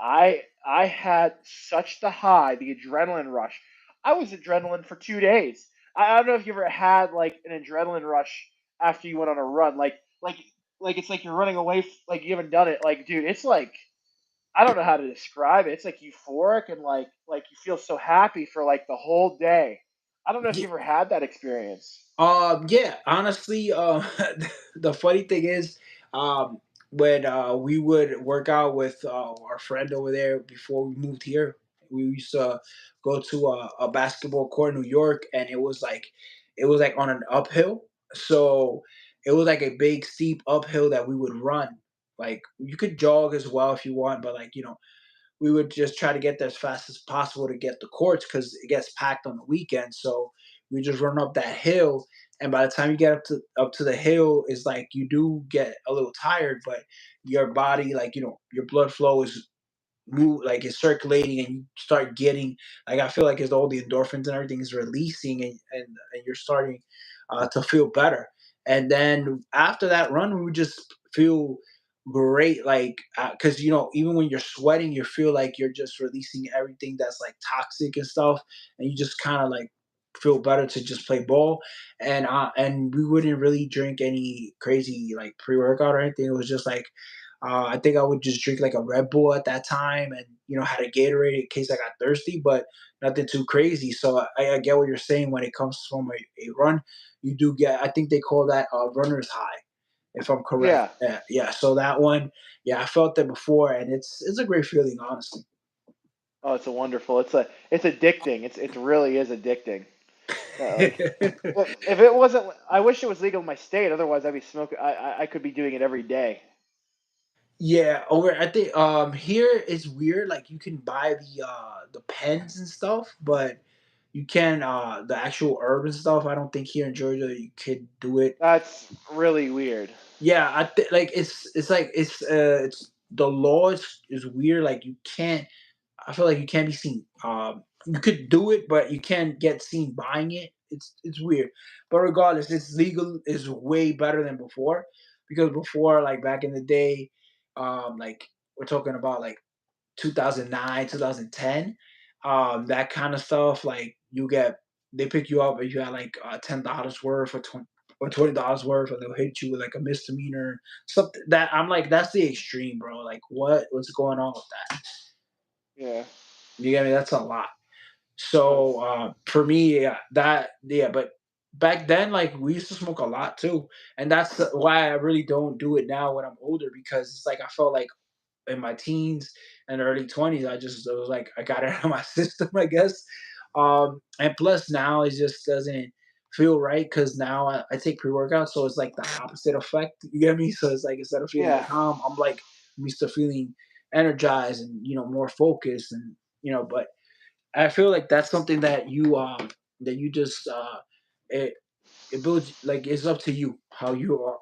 I had such the high, the adrenaline rush. I was adrenaline for 2 days. I don't know if you ever had like an adrenaline rush after you went on a run, like it's like you're running away, like you haven't done it. Like, dude, it's like I don't know how to describe it. It's like euphoric and like you feel so happy for like the whole day. I don't know if you ever had that experience. Yeah, honestly, the funny thing is, um, when we would work out with our friend over there before we moved here, we used to go to a basketball court in New York, and it was like on an uphill, so it was like a big steep uphill that we would run. Like you could jog as well if you want, but like we would just try to get there as fast as possible to get the courts because it gets packed on the weekend. So we just run up that hill, and by the time you get up to the hill, is like you do get a little tired, but your body, like your blood flow is move like it's circulating, and you start getting like I feel like it's all the endorphins and everything is releasing, and you're starting to feel better. And then after that run, we would just feel great, like because even when you're sweating, you feel like you're just releasing everything that's like toxic and stuff, and you just kind of like feel better to just play ball. And we wouldn't really drink any crazy like pre-workout or anything. It was just like I think I would just drink like a Red Bull at that time, and had a Gatorade in case I got thirsty, but nothing too crazy. So I get what you're saying when it comes from a run. You do get, I think they call that runner's high, if I'm correct. Yeah. Yeah, yeah. So that one, yeah, I felt that before, and it's a great feeling, honestly. Oh, it's a wonderful. It's addicting. It really is addicting. Like if it wasn't, I wish it was legal in my state. Otherwise, I'd be smoking. I could be doing it every day. Yeah, over I think here it's weird. Like you can buy the pens and stuff, but you can the actual herb and stuff. I don't think here in Georgia you could do it. That's really weird. Yeah, like it's like it's the law is weird. Like you can't. I feel like you can't be seen. You could do it, but you can't get seen buying it. It's weird, but regardless, it's legal. Is way better than before, because before, like back in the day, like we're talking about like 2009, 2010, that kind of stuff. Like they pick you up and you had like $10 worth or $20 worth, and they'll hit you with like a misdemeanor, something that I'm like, that's the extreme, bro. Like, what's going on with that? Yeah. You get me? That's a lot. Oh, So for me, yeah, but back then, like we used to smoke a lot too, and that's why I really don't do it now when I'm older, because it's like I felt like in my teens and early 20s, it was like I got it out of my system, I guess. And plus now it just doesn't feel right because now I take pre-workout, so it's like the opposite effect. You get me? So it's like instead of feeling yeah. calm, I'm used to feeling energized and more focused, and but I feel like that's something that you just it it builds, like it's up to you how you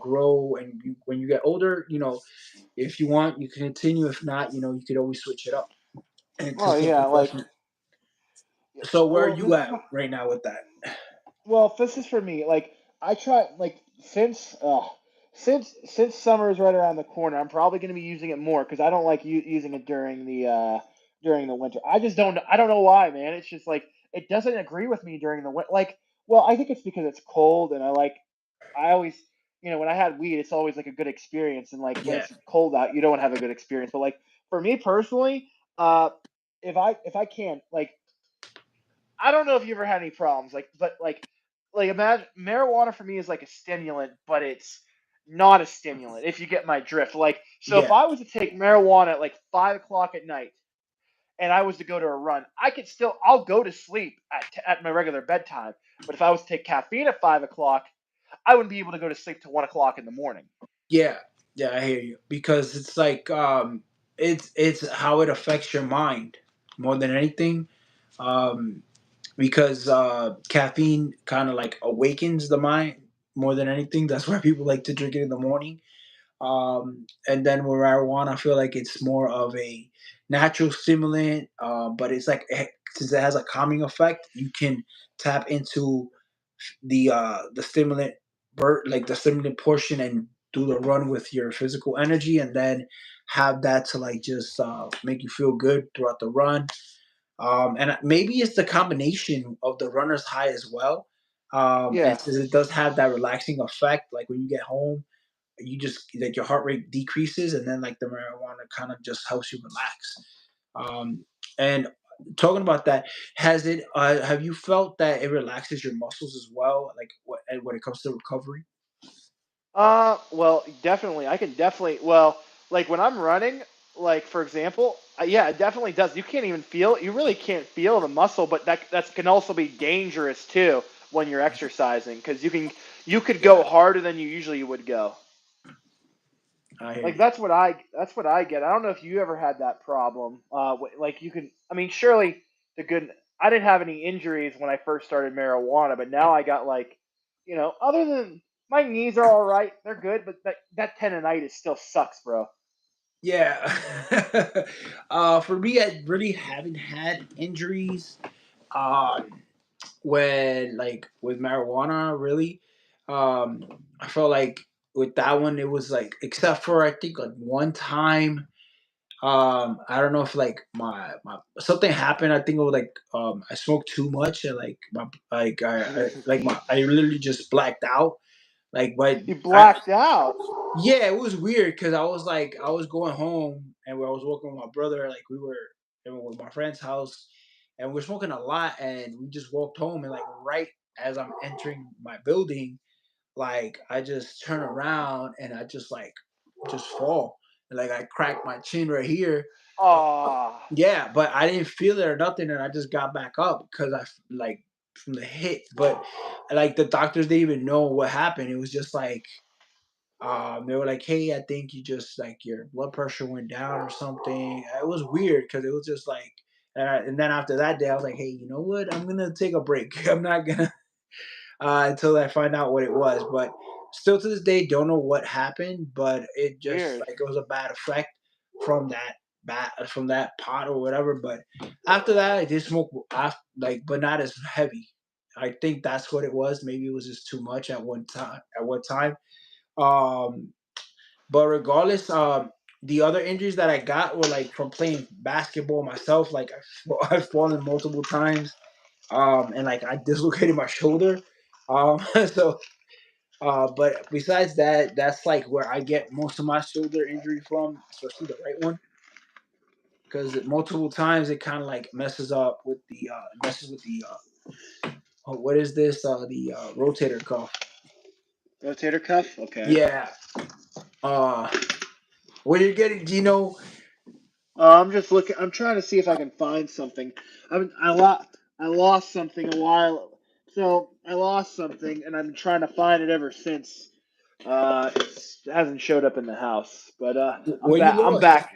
grow, and when you get older, if you want, you can continue. If not, you could always switch it up into Oh yeah. something Like, different. So where are well, you at right now with that? well, this is for me. Like, I try like since summer is right around the corner. I'm probably going to be using it more because I don't like using it during the winter. I don't know why, man. It's just like it doesn't agree with me during the winter. Like, well, I think it's because it's cold and I always, when I had weed, it's always like a good experience. And like when Yeah, it's cold out, you don't have a good experience. But like for me personally, uh, if I can, like, I don't know if you ever had any problems, like imagine marijuana for me is like a stimulant, but it's not a stimulant. If you get my drift, like, so if yeah, I was to take marijuana at like 5 o'clock at night and I was to go to a run, I'll go to sleep at my regular bedtime. But if I was to take caffeine at 5 o'clock, I wouldn't be able to go to sleep till 1 o'clock in the morning. yeah, yeah. I hear you, because it's like it's how it affects your mind more than anything. Um, because caffeine kind of like awakens the mind more than anything. That's why people like to drink it in the morning. And then with marijuana, I feel like it's more of a natural stimulant, but it's like since it has a calming effect, you can tap into the stimulant like the stimulant portion and do the run with your physical energy, and then have that to like just make you feel good throughout the run. And maybe it's the combination of the runner's high as well. And Yeah. since it does have that relaxing effect, like when you get home, you just like your heart rate decreases, and then like the marijuana kind of just helps you relax. And talking about that, has it? Have you felt that it relaxes your muscles as well? Like when it comes to recovery? Well, definitely. I can definitely. Well, like when I'm running, like for example, yeah, it definitely does. You can't even feel. You really can't feel the muscle, but that can also be dangerous too when you're exercising because you could go Yeah, harder than you usually would go. I hear Like you. that's what I get. I don't know if you ever had that problem. Like you can. I mean, surely the good. I didn't have any injuries when I first started marijuana, but now I got like, other than my knees are all right, they're good, but that tendonitis still sucks, bro. Yeah. For me, I really haven't had injuries. Um, when like with marijuana, really, I felt like with that one, it was like except for I think like one time. I don't know if like my something happened. I think it was like I smoked too much and like my like I literally just blacked out. Like but You I blacked out. yeah, it was weird because I was like I was going home and I was walking with my brother. Like we were with my friend's house and we were smoking a lot and we just walked home and like right as I'm entering my building, like I just turn around and I just like just fall. And like I cracked my chin right here. Oh, Yeah, but I didn't feel it or nothing, and I just got back up because like from the hit. But like the doctors didn't even know what happened. It was just like they were like, "Hey, I think you just like your blood pressure went down or something." It was weird because it was just like, and then after that day, I was like, "Hey, you know what? I'm gonna take a break. I'm not gonna until I find out what it was." But still to this day, don't know what happened. But it just weird. like it was a bad effect from that from that pot or whatever. But after that, I did smoke like, but not as heavy. I think that's what it was. Maybe it was just too much at one time. At one time. Um, but regardless, the other injuries that I got were like from playing basketball myself. Like I've fallen multiple times, and like I dislocated my shoulder. So, but besides that, that's like where I get most of my shoulder injury from, especially the right one, because multiple times it kind of like messes up with the messes with the what is this the rotator cuff. Rotator cuff. Okay. Yeah. Uh, what you're getting, Gino? I'm just looking. I'm trying to see if I can find something. I lost something a while. So I lost something, and I've been trying to find it ever since. It hasn't showed up in the house, but I'm What you back. I'm lost? back.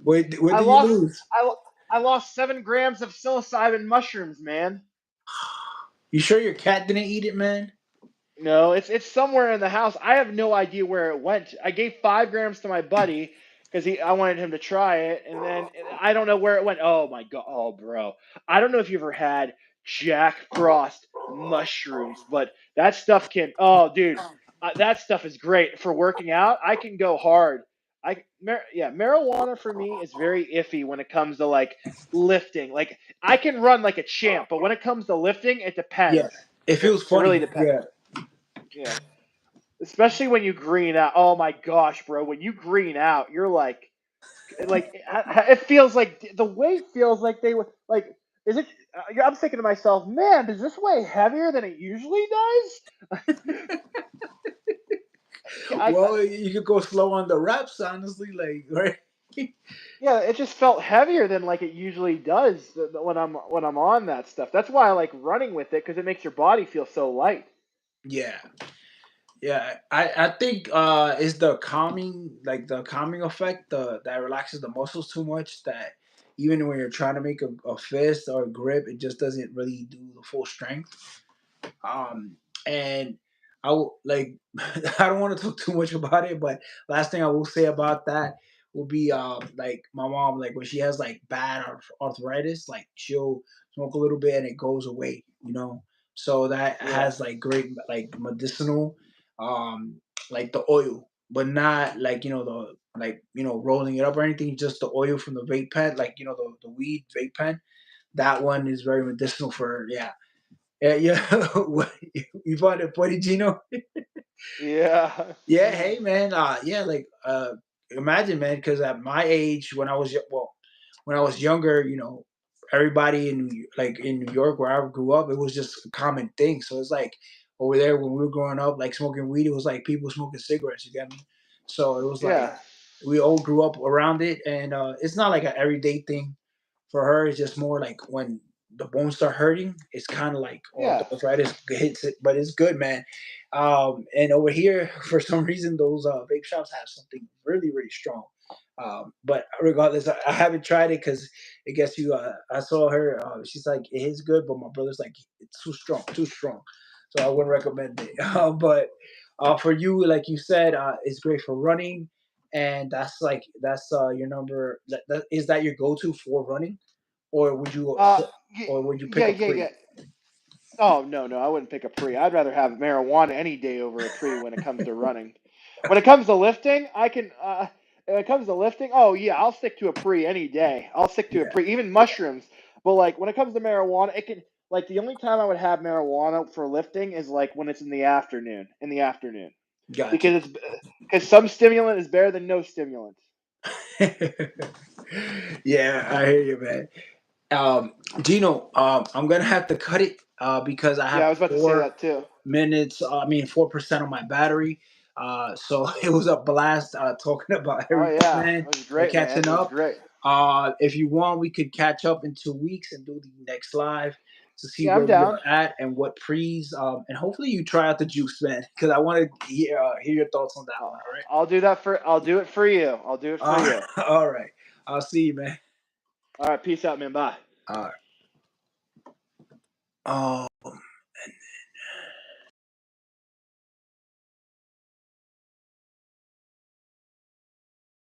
What I did you lost. lose? I I lost 7 grams of psilocybin mushrooms, man. You sure your cat didn't eat it, man? No, it's somewhere in the house. I have no idea where it went. I gave 5 grams to my buddy because I wanted him to try it, and then I don't know where it went. Oh my god, oh bro, I don't know if you ever had Jack Frost mushrooms, but that stuff can. Oh dude, that stuff is great for working out. I can go hard. Yeah, marijuana for me is very iffy when it comes to like lifting. Like I can run like a champ, but when it comes to lifting, it Yeah, depends. it feels It really funny. depends. Yeah, Yeah. Especially when you green out. Oh my gosh, bro. When you green out, you're like it feels like the weight feels like they were like is it I'm thinking to myself, man, does this weigh heavier than it usually does? I well, you could go slow on the reps, honestly, like right. yeah, it just felt heavier than like it usually does when I'm on that stuff. That's why I like running with it because it makes your body feel so light. Yeah, yeah. I think it's the calming, like the calming effect, the that relaxes the muscles too much. That even when you're trying to make a fist or a grip, it just doesn't really do the full strength. And I will like I don't want to talk too much about it, but last thing I will say about that will be like my mom, like when she has like bad arthritis, like she'll smoke a little bit and it goes away, you know. So that Yeah. has like great like medicinal, um, like the oil, but not like the like rolling it up or anything. Just the oil from the vape pen, like the weed vape pen. That one is very medicinal for yeah. What, you find it funny, Gino? Yeah. Yeah, hey man, yeah, like imagine, man, because at my age, when I was when I was younger, everybody in like in New York where I grew up, it was just a common thing. So it's like over there when we were growing up, like smoking weed, it was like people smoking cigarettes. You get me? So it was like Yeah. we all grew up around it, and it's not like an everyday thing for her. It's just more like when the bones start hurting, it's kind of like the Yeah. arthritis hits it, but it's good, man. And over here, for some reason, those vape shops have something really, really strong. But regardless, I haven't tried it because I guess you. I saw her. She's like, it is good, but my brother's like, it's too strong, too strong. So I wouldn't recommend it. But for you, like you said, it's great for running, and that's your number. Is that your go-to for running, or would you Uh. pick Yeah. a Yeah. pre? Yeah. Oh no, no, I wouldn't pick a pre. I'd rather have marijuana any day over a pre when it comes to running. When it comes to lifting, I can. When it comes to lifting, oh yeah, I'll stick to a pre any day. I'll stick to a Yeah, pre, even mushrooms. But like when it comes to marijuana, it can like the only time I would have marijuana for lifting is like when it's in the afternoon. In the afternoon, got you. because it's because some stimulant is better than no stimulant. Yeah, I hear you, man. Gino, I'm gonna have to cut it because I Yeah, I have was about to say 4 that too. minutes. I mean, 4% on my battery. So it was a blast talking about Oh everything, yeah, man, it was and great, man. catching It was up. great. If you want, we could catch up in 2 weeks and do the next live to see Yeah, I'm where we down. are at and what pre's. And hopefully you try out the juice, man, because I want to hear your thoughts on that one. I'll do that for. I'll do it for you. I'll do it for All right. you. All right. I'll see you, man. All right, peace out, man. Bye. All right. Oh.